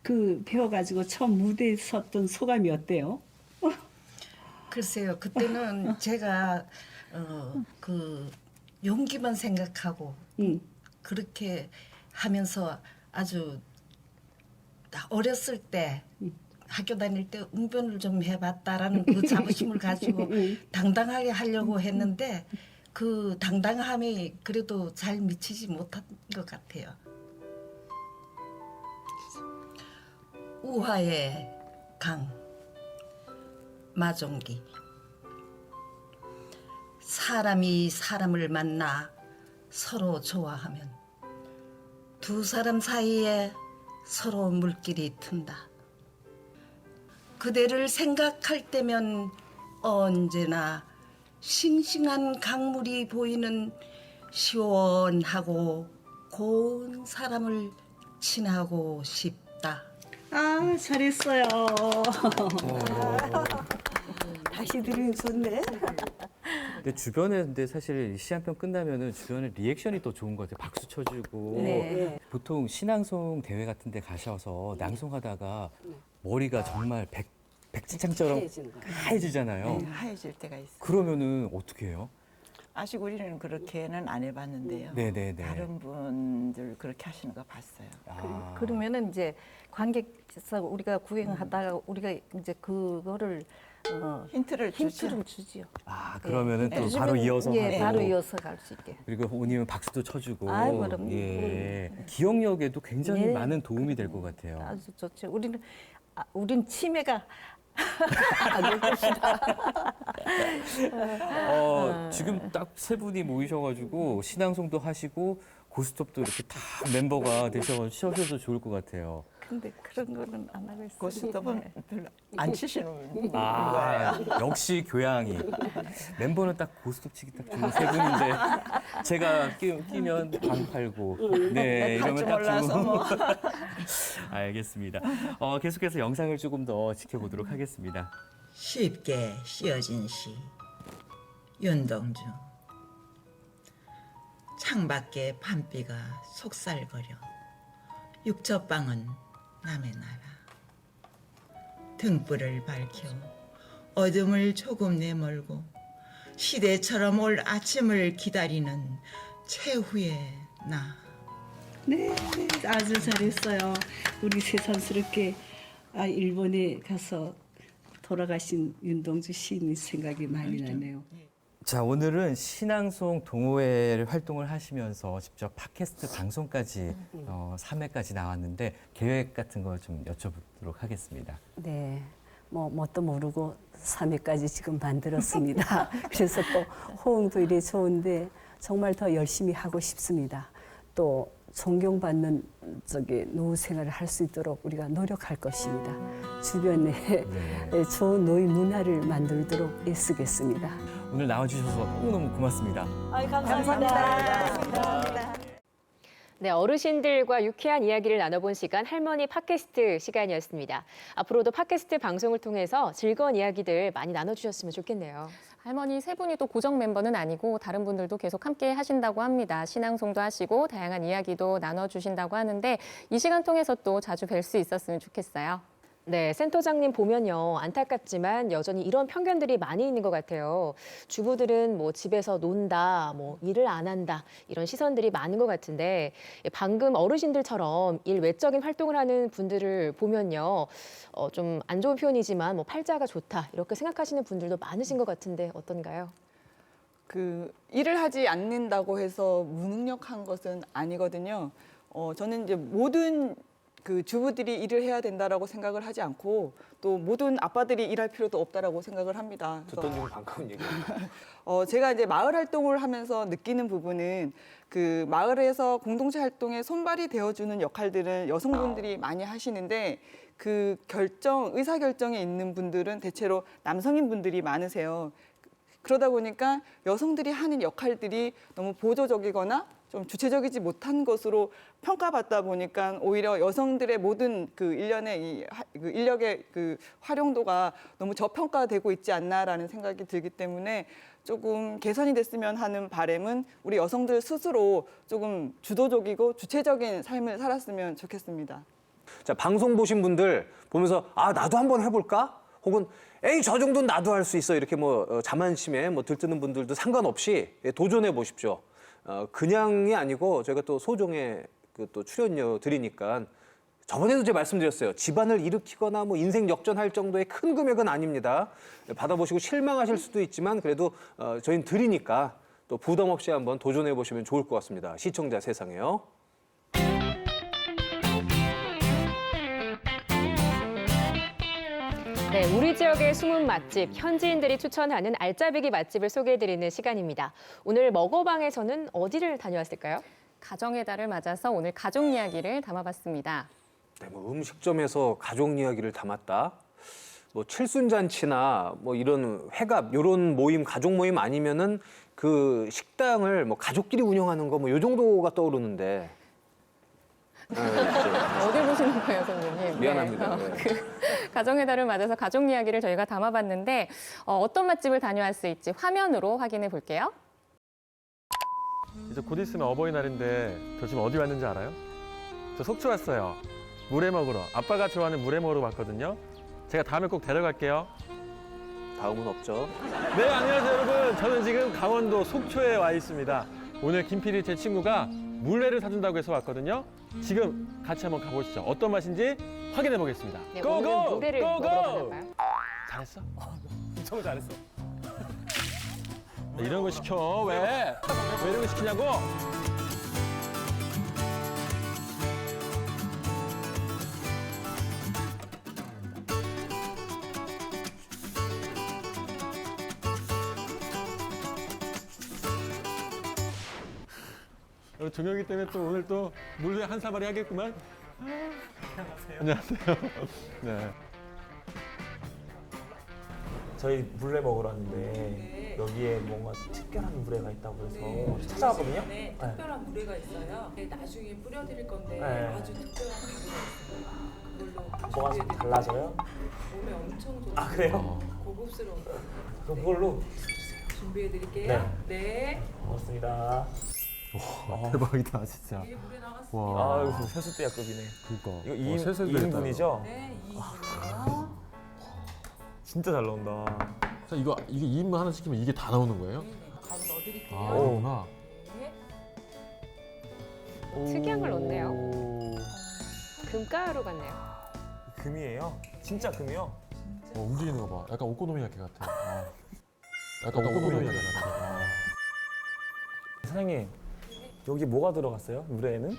그 배워가지고 처음 무대에 섰던 소감이 어때요? 글쎄요, 그때는 제가 그 용기만 생각하고 그렇게 하면서 아주 어렸을 때 학교 다닐 때 웅변을 좀 해봤다라는 그 자부심을 가지고 당당하게 하려고 했는데 그 당당함이 그래도 잘 미치지 못한 것 같아요. 우화의 강 마종기 사람이 사람을 만나 서로 좋아하면 두 사람 사이에 서로 물길이 튼다. 그대를 생각할 때면 언제나 싱싱한 강물이 보이는 시원하고 고운 사람을 친하고 싶다. 아 잘했어요. 다시 들으면 좋네. 근데 주변에 근데 사실 시 한 편 끝나면은 주변에 리액션이 또 좋은 것 같아요. 박수 쳐주고. 네. 보통 시낭송 대회 같은 데 가셔서 낭송하다가 머리가 정말 백지창처럼 하얘지는 거. 하얘지잖아요. 네, 하얘질 때가 있어요. 그러면은 어떻게 해요? 아직 우리는 그렇게는 안 해봤는데요. 네네네. 다른 분들 그렇게 하시는 거 봤어요. 그러면은 이제 관객석 우리가 구경하다가 우리가 이제 그거를 힌트를 주지요. 아 그러면은 또 주시면, 바로 이어서 예, 하고. 바로 이어서 갈 수 있게. 그리고 오님은 박수도 쳐주고. 아이, 그럼요. 예. 기억력에도 굉장히 네. 많은 도움이 될 것 같아요. 아주 좋죠. 우린 치매가 지금 딱 세 분이 모이셔가지고 신앙송도 하시고 고스톱도 이렇게 다 멤버가 되셔도 좋을 것 같아요. 근데 그런 거는 안 하고 있어요. 고스톱은 별로 안 치시는 아, 거예요. 역시 교양이. 멤버는 딱 고스톱 치기 딱 좋은 세 분인데 제가 끼면 방 팔고 네 이러면 딱 몰라서 좋은. 뭐. 알겠습니다. 계속해서 영상을 조금 더 지켜보도록 하겠습니다. 쉽게 씌어진 시 윤동주 창밖에 밤비가 속살거려 육첩방은 남의 나라. 등불을 밝혀 어둠을 조금 내몰고 시대처럼 올 아침을 기다리는 최후의 나. 네, 아주 잘했어요. 우리 새삼스럽게 일본에 가서 돌아가신 윤동주 시인의 생각이 많이 나네요. 자, 오늘은 신앙송 동호회 활동을 하시면서 직접 팟캐스트 방송까지 3회까지 나왔는데 계획 같은 거 좀 여쭤보도록 하겠습니다. 네, 뭣도 모르고 3회까지 지금 만들었습니다. 그래서 또 호응도 이래 좋은데 정말 더 열심히 하고 싶습니다. 또 존경받는 노후 생활을 할 수 있도록 우리가 노력할 것입니다. 주변에 좋은 노인 문화를 만들도록 애쓰겠습니다. 오늘 나와주셔서 너무너무 고맙습니다. 감사합니다. 네, 어르신들과 유쾌한 이야기를 나눠본 시간 할머니 팟캐스트 시간이었습니다. 앞으로도 팟캐스트 방송을 통해서 즐거운 이야기들 많이 나눠주셨으면 좋겠네요. 할머니 세 분이 또 고정 멤버는 아니고 다른 분들도 계속 함께 하신다고 합니다. 신앙송도 하시고 다양한 이야기도 나눠주신다고 하는데 이 시간 통해서 또 자주 뵐 수 있었으면 좋겠어요. 네, 센터장님 보면요. 안타깝지만 여전히 이런 편견들이 많이 있는 것 같아요. 주부들은 뭐 집에서 논다, 뭐 일을 안 한다, 이런 시선들이 많은 것 같은데 방금 어르신들처럼 일 외적인 활동을 하는 분들을 보면요. 좀 안 좋은 표현이지만 뭐 팔자가 좋다, 이렇게 생각하시는 분들도 많으신 것 같은데 어떤가요? 일을 하지 않는다고 해서 무능력한 것은 아니거든요. 저는 이제 모든 주부들이 일을 해야 된다라고 생각을 하지 않고 또 모든 아빠들이 일할 필요도 없다라고 생각을 합니다. 듣던 중 반가운 얘기입니다. 제가 이제 마을 활동을 하면서 느끼는 부분은 마을에서 공동체 활동에 손발이 되어주는 역할들은 여성분들이 많이 하시는데 의사결정에 있는 분들은 대체로 남성인 분들이 많으세요. 그러다 보니까 여성들이 하는 역할들이 너무 보조적이거나 좀 주체적이지 못한 것으로 평가받다 보니까 오히려 여성들의 모든 일련의 인력의 활용도가 너무 저평가되고 있지 않나라는 생각이 들기 때문에 조금 개선이 됐으면 하는 바람은 우리 여성들 스스로 조금 주도적이고 주체적인 삶을 살았으면 좋겠습니다. 자, 방송 보신 분들 보면서 나도 한번 해볼까? 혹은 에이 저 정도는 나도 할 수 있어 이렇게 자만심에 들뜨는 분들도 상관없이 도전해 보십시오. 그냥이 아니고 저희가 또 소정의 또 출연료 드리니까 저번에도 제가 말씀드렸어요. 집안을 일으키거나 인생 역전할 정도의 큰 금액은 아닙니다. 받아보시고 실망하실 수도 있지만 그래도 저희는 드리니까 또 부담 없이 한번 도전해 보시면 좋을 것 같습니다. 시청자 세상에요. 네, 우리 지역의 숨은 맛집, 현지인들이 추천하는 알짜배기 맛집을 소개해드리는 시간입니다. 오늘 먹어방에서는 어디를 다녀왔을까요? 가정의 달을 맞아서 오늘 가족 이야기를 담아봤습니다. 네, 음식점에서 가족 이야기를 담았다. 칠순잔치나 이런 회갑, 이런 모임, 가족 모임 아니면은 식당을 가족끼리 운영하는 거 요 정도가 떠오르는데. 어딜 보시는 거예요, 선생님? 미안합니다. 네. 가정의 달을 맞아서 가족 이야기를 저희가 담아봤는데 어떤 맛집을 다녀왔을지 화면으로 확인해 볼게요. 이제 곧 있으면 어버이날인데 저 지금 어디 왔는지 알아요? 저 속초 왔어요. 물회 먹으러. 아빠가 좋아하는 물회 먹으러 왔거든요. 제가 다음에 꼭 데려갈게요. 다음은 없죠. 네, 안녕하세요 여러분. 저는 지금 강원도 속초에 와 있습니다. 오늘 김PD 제 친구가 물회를 사준다고 해서 왔거든요. 지금 같이 한번 가보시죠. 어떤 맛인지 확인해 보겠습니다. 네, 고고! 오늘은 물회를 먹으러 가나 봐요. 잘했어? 엄청 잘했어. 이런 거 시켜. 왜 이런 거 시키냐고? 종혁이 때문에 또 오늘 또 물회 한 사발이 하겠구만. 안녕하세요. 네. 저희 물회 먹으러 왔는데 여기에 뭔가 특별한 물회가 있다고 해서 찾아왔거든요. 네, 특별한 물회가 있어요. 나중에 뿌려드릴 건데 아주 특별한 가루가 있어요. 그걸로 뭐가 좀 달라져요? 몸에 엄청 좋은 그래요? 고급스러운 그럼 그걸로 준비해드릴게요. 네. 네. 고맙습니다. 와, 대박이다 진짜. 와. 아, 이거 세수대야급이네. 그러니까. 이거 2인, 세수대였다, 2인분이죠? 네, 2인분이요. 진짜 잘 나온다. 자, 이게 2인분 하나 시키면 이게 다 나오는 거예요? 가루 넣어드릴게요. 아, 그렇구나. 특이한 걸 넣네요. 금가루 같네요. 금이에요? 진짜 금이요? 움직이는 거 봐. 약간 오코노미야키 같아. 아. 약간 오코노미야키 같아. 사장님, 여기 뭐가 들어갔어요? 물에는?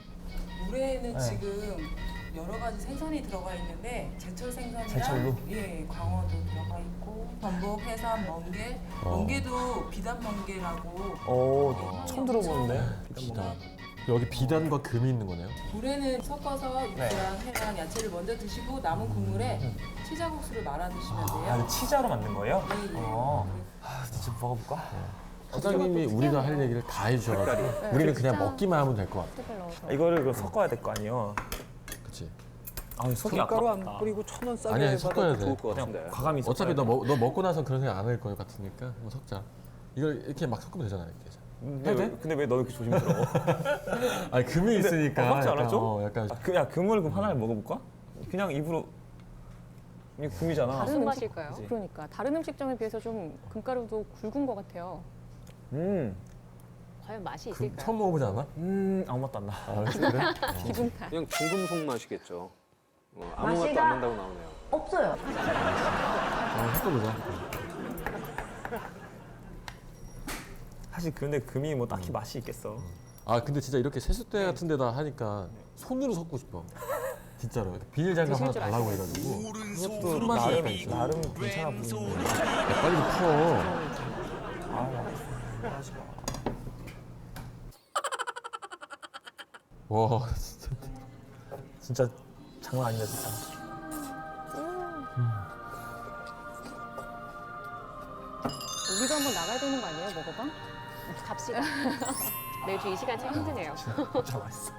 물에는 네. 지금 여러 가지 생선이 들어가 있는데 제철 생선이랑 제철로? 예, 광어도 들어가 있고 전복, 해삼, 멍게, 멍게도 비단 멍게라고 처음 들어보는데? 비단. 여기 비단과 금이 있는 거네요? 물에는 섞어서 육수랑 회랑 야채를 먼저 드시고 남은 국물에 치자국수를 말아 드시면 돼요. 아, 이거 치자로 만든 거예요? 네, 예. 아, 진짜 먹어볼까? 사장님이 우리가 할 얘기를 다 해주셔가지고 우리는 그냥 먹기만 하면 될 것 같아. 이거를 그럼 섞어야 될 거 아니에요? 그치? 아, 속이 밀가루 아깝다. 안 뿌리고 1,000원 싸게 아니야, 섞어야 돼. 좋을 것 같은데. 과감히 어차피 섞어야 너 먹고 나서 그런 생각 안 할 거 같으니까 뭐 섞자. 이걸 이렇게 막 섞으면 되잖아, 이렇게. 근데 왜 너 이렇게 조심스러워? 아니, 금이 있으니까. 섞지 않았죠? 약간. 야, 금을 그럼 하나를 먹어볼까? 그냥 입으로 이게 금이잖아. 무슨 맛일까요? 그치? 그러니까 다른 음식점에 비해서 좀 금가루도 굵은 것 같아요. 과연 맛이 있을까요? 처음 먹어보지 않아? 아무 맛도 안 나. 아, 그래? 기분 탓. 그냥 중금속 맛이겠죠. 아무 맛도 안 난다고 나오네요. 없어요. 섞어보자. 사실 근데 금이 뭐 딱히 맛이 있겠어. 아, 근데 진짜 이렇게 세숫대 같은 데다 하니까 손으로 섞고 싶어. 진짜로. 비닐 장갑 하나 달라고 해가지고. 그것도 맛이 약간 있어. 나름 괜찮아 보이는데. 야, 빨리 좀 풀어. 와, 진짜 장난 아니다 진짜. 우리도 한번 나가야 되는 거 아니에요, 먹어봐? 갑시다. 매주 이 시간 참 힘드네요. 진짜 맛있어.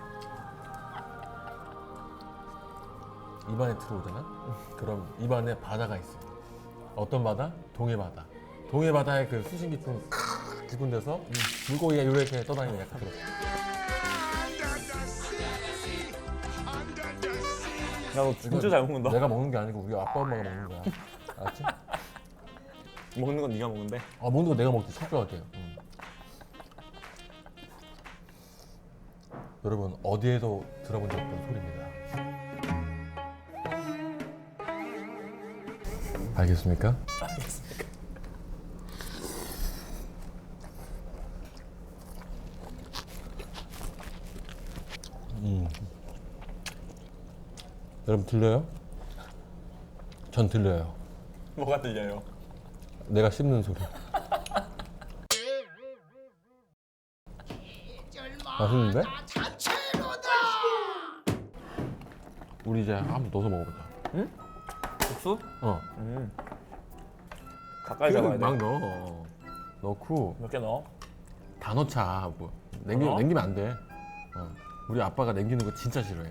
입안에 들어오잖아? 그럼 입안에 바다가 있어. 어떤 바다? 동해바다. 동해바다의 그 수심 깊은 깊은 데서 물고기가 이렇게 떠다니는 약간 그런. 야, 너 진짜 잘 먹는다. 내가 먹는 게 아니고 우리 아빠 엄마가 먹는 거야. 알았지? 먹는 건 네가 먹는데. 아, 먹는 거 내가 먹지. 섞여갈게요. 여러분, 어디에도 들어본 적 없던 소리입니다. 알겠습니까? 알겠습니까? 여러분 들려요? 전 들려요. 뭐가 들려요? 내가 씹는 소리. 맛있는데? 우리 이제 한번 넣어서 먹어보자. 응? 국수? 어. 가까이 잡아야 돼. 막 넣어. 넣고 몇 개 넣어? 다 넣자. 뭐 넣어? 남기면 안 돼. 우리 아빠가 남기는 거 진짜 싫어해.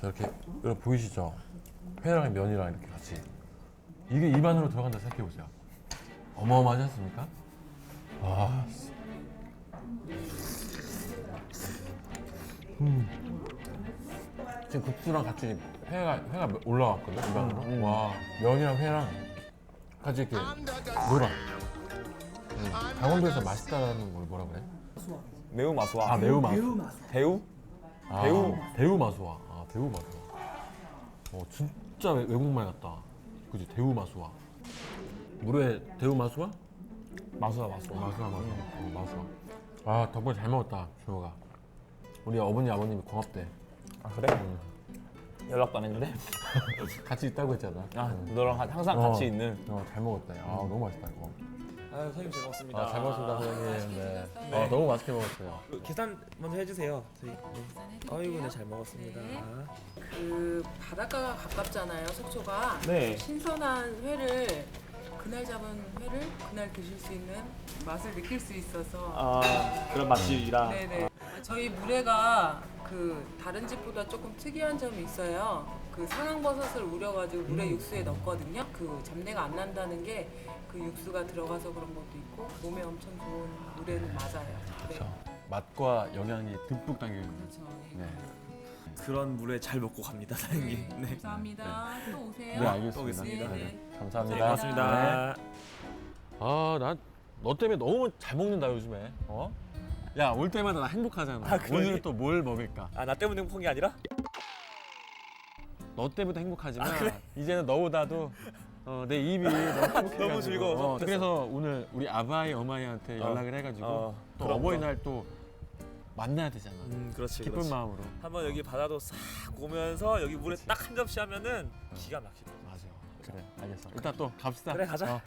이렇게 여러분 보이시죠? 회랑 면이랑 이렇게 같이. 이게 입 안으로 들어간다 생각해 보세요. 어마어마하지 않습니까? 와. 지금 국수랑 같이 회가 올라왔거든 입 안으로. 와, 면이랑 회랑 같이 이렇게 놀아. 강원도에서 맛있다라는 걸 뭐라 그래? 매우 마수와. 아, 매우 마수. 대우? 아, 대우? 대우 마수와. 아, 대우 마수와. 진짜 외국말 같다. 그지? 대우 마수와. 물에 대우 마수와? 마수와 마수와. 마수와 마수와. 아, 덕분에 잘 먹었다, 준호가. 우리 어머니 아버님이 고맙대. 아, 그래? 연락도 안 했는데? 같이 있다고 했잖아. 아, 너랑 항상 같이 있는. 잘 먹었다. 아, 너무 맛있다 이거. 아유, 선생님 잘 먹었습니다. 아, 잘 먹었습니다, 선생님. 네. 네. 너무 맛있게 먹었어요. 계산 먼저 해주세요. 저희. 아이고, 네, 잘 먹었습니다. 그 바닷가가 가깝잖아요, 속초가. 네. 신선한 회를 그날 잡은 회를 그날 드실 수 있는 맛을 느낄 수 있어서. 아, 그런 맛집이라. 네네. 저희 물회가 그 다른 집보다 조금 특이한 점이 있어요. 그 상황버섯을 우려가지고 물회 육수에 넣거든요. 그 잡내가 안 난다는 게 그 육수가 들어가서 그런 것도 있고 몸에 엄청 좋은 물회는 맞아요. 네. 그렇죠. 맛과 영양이 듬뿍 담겨 있는. 그렇죠. 네. 그런 물회 잘 먹고 갑니다, 사장님. 네. 감사합니다. 또 오세요. 네, 알겠습니다. 또 오겠습니다. 네, 감사합니다. 네, 고맙습니다. 네. 아, 난 너 때문에 너무 잘 먹는다 요즘에. 어? 야, 올 때마다 나 행복하잖아. 아, 그러니? 오늘은 또 뭘 먹을까? 아, 나 때문에 행복한 게 아니라? 너 때문에 행복하지만 아, 그래? 이제는 너보다도 내 입이 너무 행복해가지고. 너무 즐거워서. 그래서 오늘 우리 아바이 어머니한테 연락을 해가지고 또 그럼, 어버이날 또 만나야 되잖아. 그렇지. 기쁜 그렇지. 마음으로. 한번 여기 바다도 싹 오면서 여기 물에 딱 한 접시 하면은 기가 막히다. 맞아. 그래, 알겠어. 일단 또 갑시다. 그래, 가자.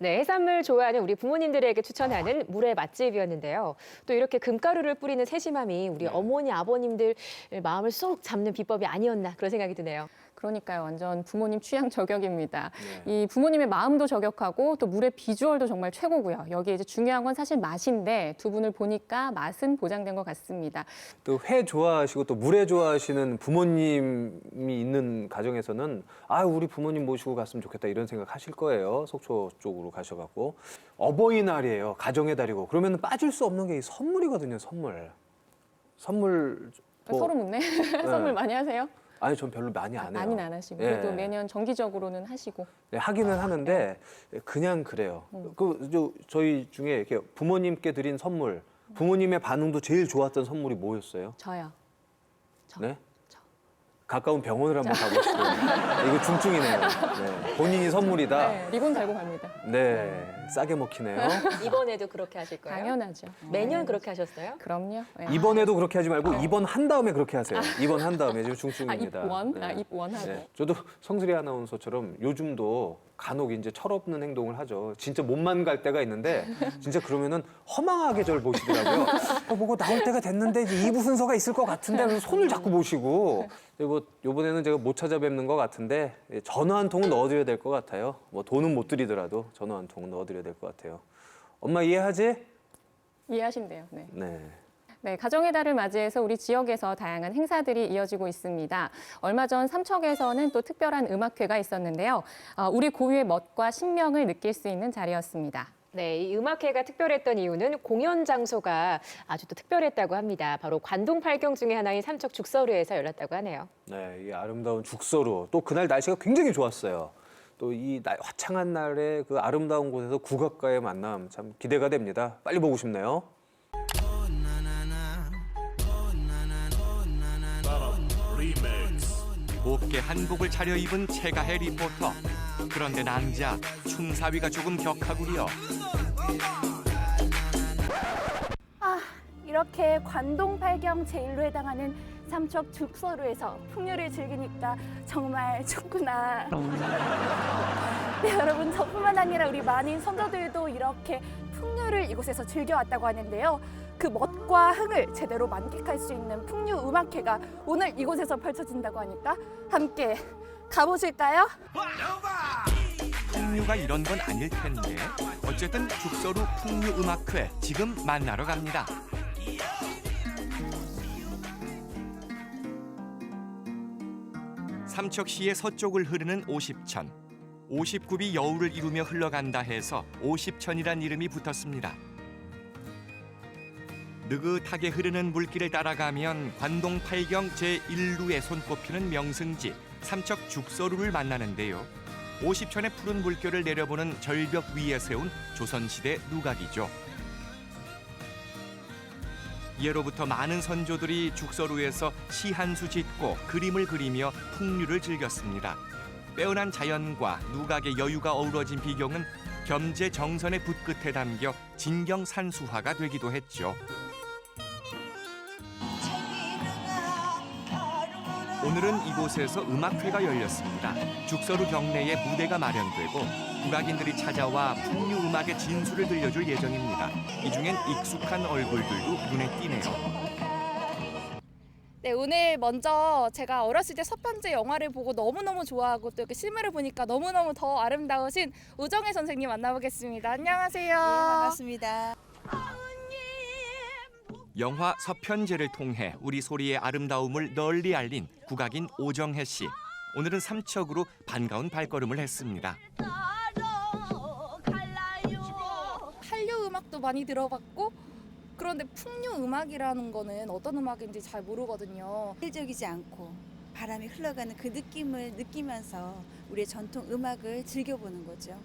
네, 해산물 좋아하는 우리 부모님들에게 추천하는 물회 맛집이었는데요. 또 이렇게 금가루를 뿌리는 세심함이 우리 어머니, 아버님들 마음을 쏙 잡는 비법이 아니었나 그런 생각이 드네요. 그러니까요. 완전 부모님 취향 저격입니다. 이 부모님의 마음도 저격하고 또 물의 비주얼도 정말 최고고요. 여기에 이제 중요한 건 사실 맛인데 두 분을 보니까 맛은 보장된 것 같습니다. 또 회 좋아하시고 또 물회 좋아하시는 부모님이 있는 가정에서는 아, 우리 부모님 모시고 갔으면 좋겠다 이런 생각 하실 거예요. 속초 쪽으로 가셔갖고. 어버이날이에요. 가정의 달이고. 그러면 빠질 수 없는 게 이 선물이거든요. 선물. 선물. 서로 묻네. 선물 많이 하세요? 아니, 전 별로 많이 안 해요. 많이는 안 하시고 예. 그래도 매년 정기적으로는 하시고. 네, 하기는 하는데 그냥 그래요. 저희 중에 이렇게 부모님께 드린 선물, 부모님의 반응도 제일 좋았던 선물이 뭐였어요? 저요. 네? 가까운 병원을 한번 가고 싶어요. 이거 중증이네요. 네. 본인이 선물이다. 네, 리본 달고 갑니다. 네, 싸게 먹히네요. 이번에도 그렇게 하실 거예요? 당연하죠. 매년 그렇게 하셨어요? 그럼요. 네. 이번에도 그렇게 하지 말고 입원한 다음에 그렇게 하세요. 입원한 다음에 지금 중증입니다. 입원하고. 저도 성슬이 아나운서처럼 요즘도 간혹 이제 철없는 행동을 하죠. 진짜 몸만 갈 때가 있는데 진짜 그러면은 허망하게 저를 보시더라고요. 뭐고 나올 때가 됐는데 이제 2부 순서가 있을 것 같은데 하면서 손을 자꾸 보시고 그리고 이번에는 제가 못 찾아뵙는 것 같은데 전화 한 통은 넣어드려야 될 것 같아요. 뭐 돈은 못 드리더라도 전화 한 통은 넣어드려야 될 것 같아요. 엄마 이해하지? 이해하신대요. 네. 네. 네, 가정의 달을 맞이해서 우리 지역에서 다양한 행사들이 이어지고 있습니다. 얼마 전 삼척에서는 또 특별한 음악회가 있었는데요. 우리 고유의 멋과 신명을 느낄 수 있는 자리였습니다. 네, 이 음악회가 특별했던 이유는 공연 장소가 아주 또 특별했다고 합니다. 바로 관동 팔경 중에 하나인 삼척 죽서루에서 열렸다고 하네요. 네, 이 아름다운 죽서루. 또 그날 날씨가 굉장히 좋았어요. 또 이 화창한 날에 그 아름다운 곳에서 국악가의 만남 참 기대가 됩니다. 빨리 보고 싶네요. 곱게 한복을 차려입은 최가혜 리포터. 그런데 낭자, 춤사위가 조금 격하구려. 이렇게 관동 팔경 제1로 해당하는 삼척 죽서루에서 풍류를 즐기니까 정말 좋구나. 네, 여러분, 저뿐만 아니라 우리 많은 선조들도 이렇게 풍류를 이곳에서 즐겨왔다고 하는데요. 그 멋과 흥을 제대로 만끽할 수 있는 풍류 음악회가 오늘 이곳에서 펼쳐진다고 하니까 함께 가보실까요? 풍류가 이런 건 아닐 텐데. 어쨌든 죽서루 풍류 음악회 지금 만나러 갑니다. 삼척시의 서쪽을 흐르는 오십천. 50굽이 여우를 이루며 흘러간다 해서 오십천이란 이름이 붙었습니다. 느긋하게 흐르는 물길을 따라가면 관동 팔경 제1루에 손꼽히는 명승지 삼척 죽서루를 만나는데요. 오십천의 푸른 물결을 내려보는 절벽 위에 세운 조선시대 누각이죠. 예로부터 많은 선조들이 죽서루에서 시 한 수 짓고 그림을 그리며 풍류를 즐겼습니다. 빼어난 자연과 누각의 여유가 어우러진 비경은 겸재 정선의 붓끝에 담겨 진경산수화가 되기도 했죠. 오늘은 이곳에서 음악회가 열렸습니다. 죽서루 경내에 무대가 마련되고 국악인들이 찾아와 풍류 음악의 진수를 들려줄 예정입니다. 이 중엔 익숙한 얼굴들도 눈에 띄네요. 네, 오늘 먼저 제가 어렸을 때 첫 번째 영화를 보고 너무너무 좋아하고 또 이렇게 실물을 보니까 너무너무 더 아름다우신 우정혜 선생님 만나보겠습니다. 안녕하세요. 네, 반갑습니다. 영화 서편제를 통해 우리 소리의 아름다움을 널리 알린 국악인 오정혜 씨. 오늘은 삼척으로 반가운 발걸음을 했습니다. 음악도 많이 들어봤고 그런데 풍류 음악이라는 거는 어떤 음악인지 잘 모르거든요. 일적이지 않고 바람이 흘러가는 그 느낌을 느끼면서 우리의 전통 음악을 즐겨보는 거죠.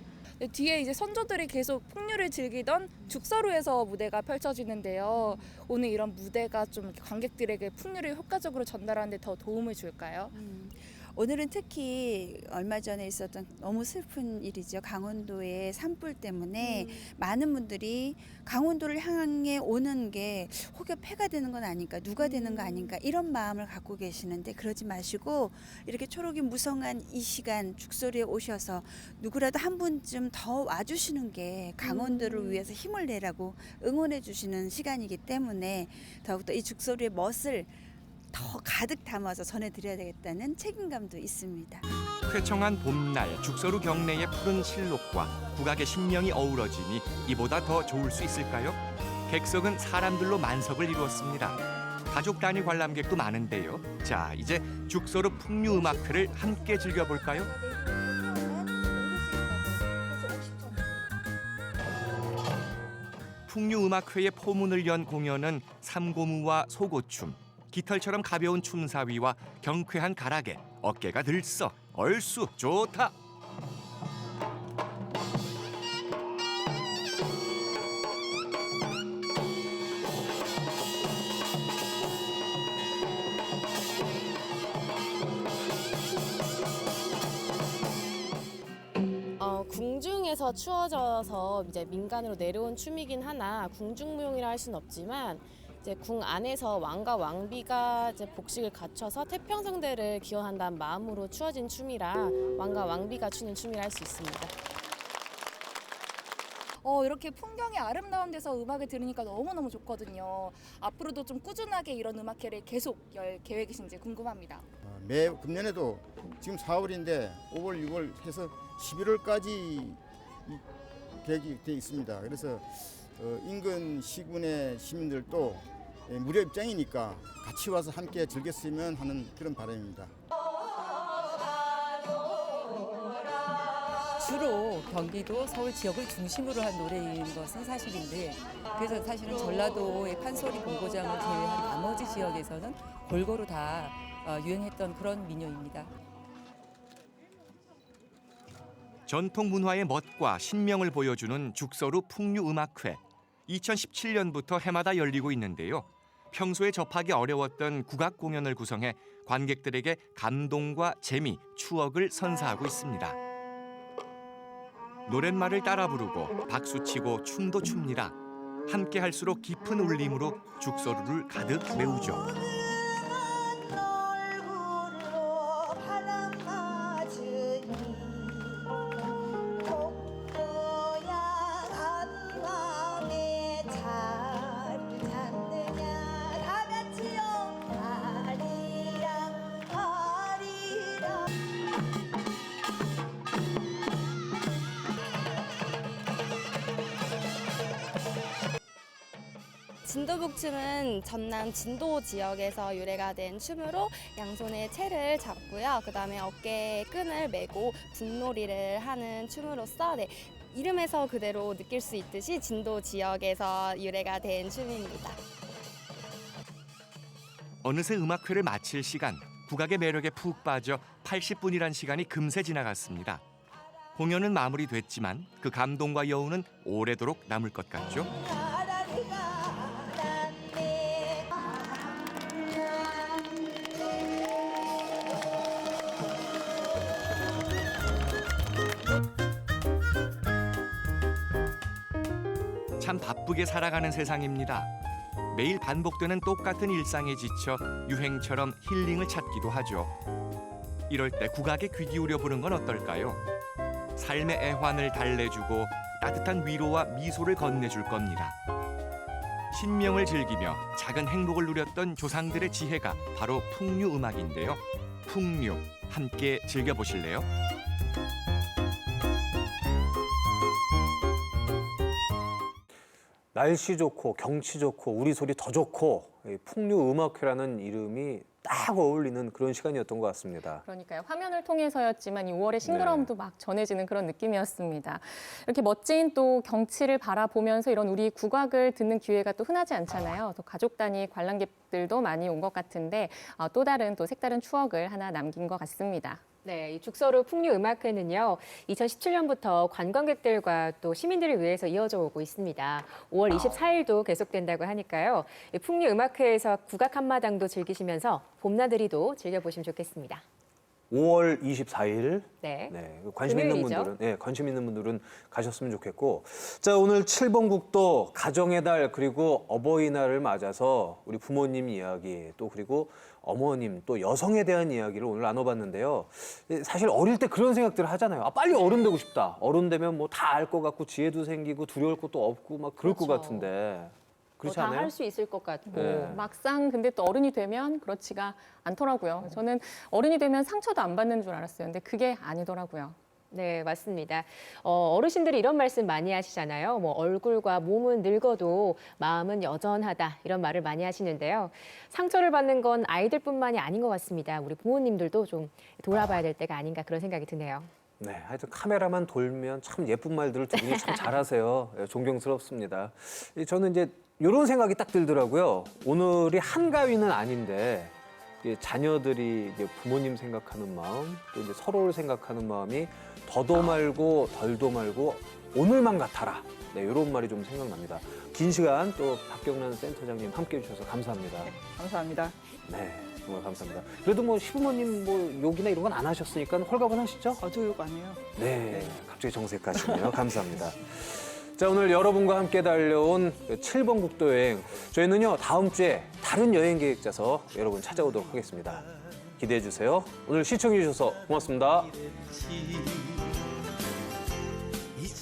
뒤에 이제 선조들이 계속 풍류를 즐기던 죽서루에서 무대가 펼쳐지는데요. 오늘 이런 무대가 좀 관객들에게 풍류를 효과적으로 전달하는 데 더 도움을 줄까요? 오늘은 특히 얼마 전에 있었던 너무 슬픈 일이죠. 강원도의 산불 때문에 많은 분들이 강원도를 향해 오는 게 혹여 폐가 되는 건 아닌가, 누가 되는 거 아닌가 이런 마음을 갖고 계시는데 그러지 마시고 이렇게 초록이 무성한 이 시간 죽소리에 오셔서 누구라도 한 분쯤 더 와주시는 게 강원도를 위해서 힘을 내라고 응원해 주시는 시간이기 때문에 더욱더 이 죽소리의 멋을 더 가득 담아서 전해드려야 되겠다는 책임감도 있습니다. 쾌청한 봄날 죽서루 경내의 푸른 실록과 국악의 신명이 어우러지니 이보다 더 좋을 수 있을까요? 객석은 사람들로 만석을 이루었습니다. 가족 단위 관람객도 많은데요. 자, 이제 죽서루 풍류 음악회를 함께 즐겨볼까요? 풍류 음악회의 포문을 연 공연은 삼고무와 소고춤, 깃털처럼 가벼운 춤사위와 경쾌한 가락에 어깨가 들썩, 얼쑤 좋다. 궁중에서 추워져서 이제 민간으로 내려온 춤이긴 하나 궁중무용이라 할 수는 없지만 이제 궁 안에서 왕과 왕비가 이제 복식을 갖춰서 태평성대를 기원한다는 마음으로 추어진 춤이라 왕과 왕비가 추는 춤이라 할 수 있습니다. 이렇게 풍경이 아름다운 데서 음악을 들으니까 너무너무 좋거든요. 앞으로도 좀 꾸준하게 이런 음악회를 계속 열 계획이신지 궁금합니다. 매 금년에도 지금 4월인데 5월, 6월 해서 11월까지 계획이 되어 있습니다. 그래서 인근 시군의 시민들도 무료 입장이니까 같이 와서 함께 즐겼으면 하는 그런 바람입니다. 주로 경기도, 서울 지역을 중심으로 한 노래인 것은 사실인데 그래서 사실은 전라도의 판소리 본고장을 제외한 나머지 지역에서는 골고루 다 유행했던 그런 민요입니다. 전통 문화의 멋과 신명을 보여주는 죽서루 풍류 음악회. 2017년부터 해마다 열리고 있는데요. 평소에 접하기 어려웠던 국악 공연을 구성해 관객들에게 감동과 재미, 추억을 선사하고 있습니다. 노랫말을 따라 부르고 박수치고 춤도 춥니다. 함께 할수록 깊은 울림으로 죽서루를 가득 메우죠. 진도복춤은 전남 진도 지역에서 유래가 된 춤으로 양손에 채를 잡고요. 그다음에 어깨에 끈을 메고 북놀이를 하는 춤으로서 이름에서 그대로 느낄 수 있듯이 진도 지역에서 유래가 된 춤입니다. 어느새 음악회를 마칠 시간, 국악의 매력에 푹 빠져 80분이란 시간이 금세 지나갔습니다. 공연은 마무리됐지만 그 감동과 여운은 오래도록 남을 것 같죠? 참 바쁘게 살아가는 세상입니다. 매일 반복되는 똑같은 일상에 지쳐 유행처럼 힐링을 찾기도 하죠. 이럴 때 국악에 귀 기울여 보는 건 어떨까요? 삶의 애환을 달래주고 따뜻한 위로와 미소를 건네줄 겁니다. 신명을 즐기며 작은 행복을 누렸던 조상들의 지혜가 바로 풍류 음악인데요. 풍류, 함께 즐겨보실래요? 날씨 좋고 경치 좋고 우리 소리 더 좋고 풍류 음악회라는 이름이 딱 어울리는 그런 시간이었던 것 같습니다. 그러니까요. 화면을 통해서였지만 이 5월의 싱그러움도 막 전해지는 그런 느낌이었습니다. 이렇게 멋진 또 경치를 바라보면서 이런 우리 국악을 듣는 기회가 또 흔하지 않잖아요. 또 가족 단위 관람객들도 많이 온 것 같은데 또 다른 또 색다른 추억을 하나 남긴 것 같습니다. 네, 이 죽서루 풍류음악회는요, 2017년부터 관광객들과 또 시민들을 위해서 이어져 오고 있습니다. 5월 24일도 계속된다고 하니까요. 이 풍류음악회에서 국악 한마당도 즐기시면서 봄나들이도 즐겨보시면 좋겠습니다. 5월 24일. 네. 관심 있는 금요일이죠. 분들은 관심 있는 분들은 가셨으면 좋겠고. 자, 오늘 7번 국도 가정의 달 그리고 어버이날을 맞아서 우리 부모님 이야기 또 그리고 어머님 또 여성에 대한 이야기를 오늘 나눠봤는데요. 사실 어릴 때 그런 생각들을 하잖아요. 아, 빨리 어른 되고 싶다. 어른 되면 뭐 다 알 것 같고 지혜도 생기고 두려울 것도 없고 막 그럴 것 같은데. 그렇지 다 않아요? 할 수 있을 것 같고. 네. 막상 근데 또 어른이 되면 그렇지가 않더라고요. 저는 어른이 되면 상처도 안 받는 줄 알았어요. 근데 그게 아니더라고요. 네, 맞습니다. 어르신들이 이런 말씀 많이 하시잖아요. 뭐 얼굴과 몸은 늙어도 마음은 여전하다 이런 말을 많이 하시는데요. 상처를 받는 건 아이들뿐만이 아닌 것 같습니다. 우리 부모님들도 좀 돌아봐야 될 때가 아닌가 그런 생각이 드네요. 네, 하여튼 카메라만 돌면 참 예쁜 말들을 두 분이 참 잘하세요. 존경스럽습니다. 저는 이제 이런 생각이 딱 들더라고요. 오늘이 한가위는 아닌데 자녀들이 이제 부모님 생각하는 마음, 또 이제 서로를 생각하는 마음이 더도 말고 덜도 말고 오늘만 같아라. 네, 이런 말이 좀 생각납니다. 긴 시간 또 박경란 센터장님 함께해 주셔서 감사합니다. 감사합니다. 네, 정말 감사합니다. 그래도 뭐 시부모님 뭐 욕이나 이런 건 안 하셨으니까 홀가분하시죠? 저 욕 안 해요. 네, 갑자기 정색하시네요. 감사합니다. 자, 오늘 여러분과 함께 달려온 7번 국도 여행. 저희는요, 다음 주에 다른 여행 계획 짜서 여러분 찾아오도록 하겠습니다. 기대해 주세요. 오늘 시청해 주셔서 고맙습니다.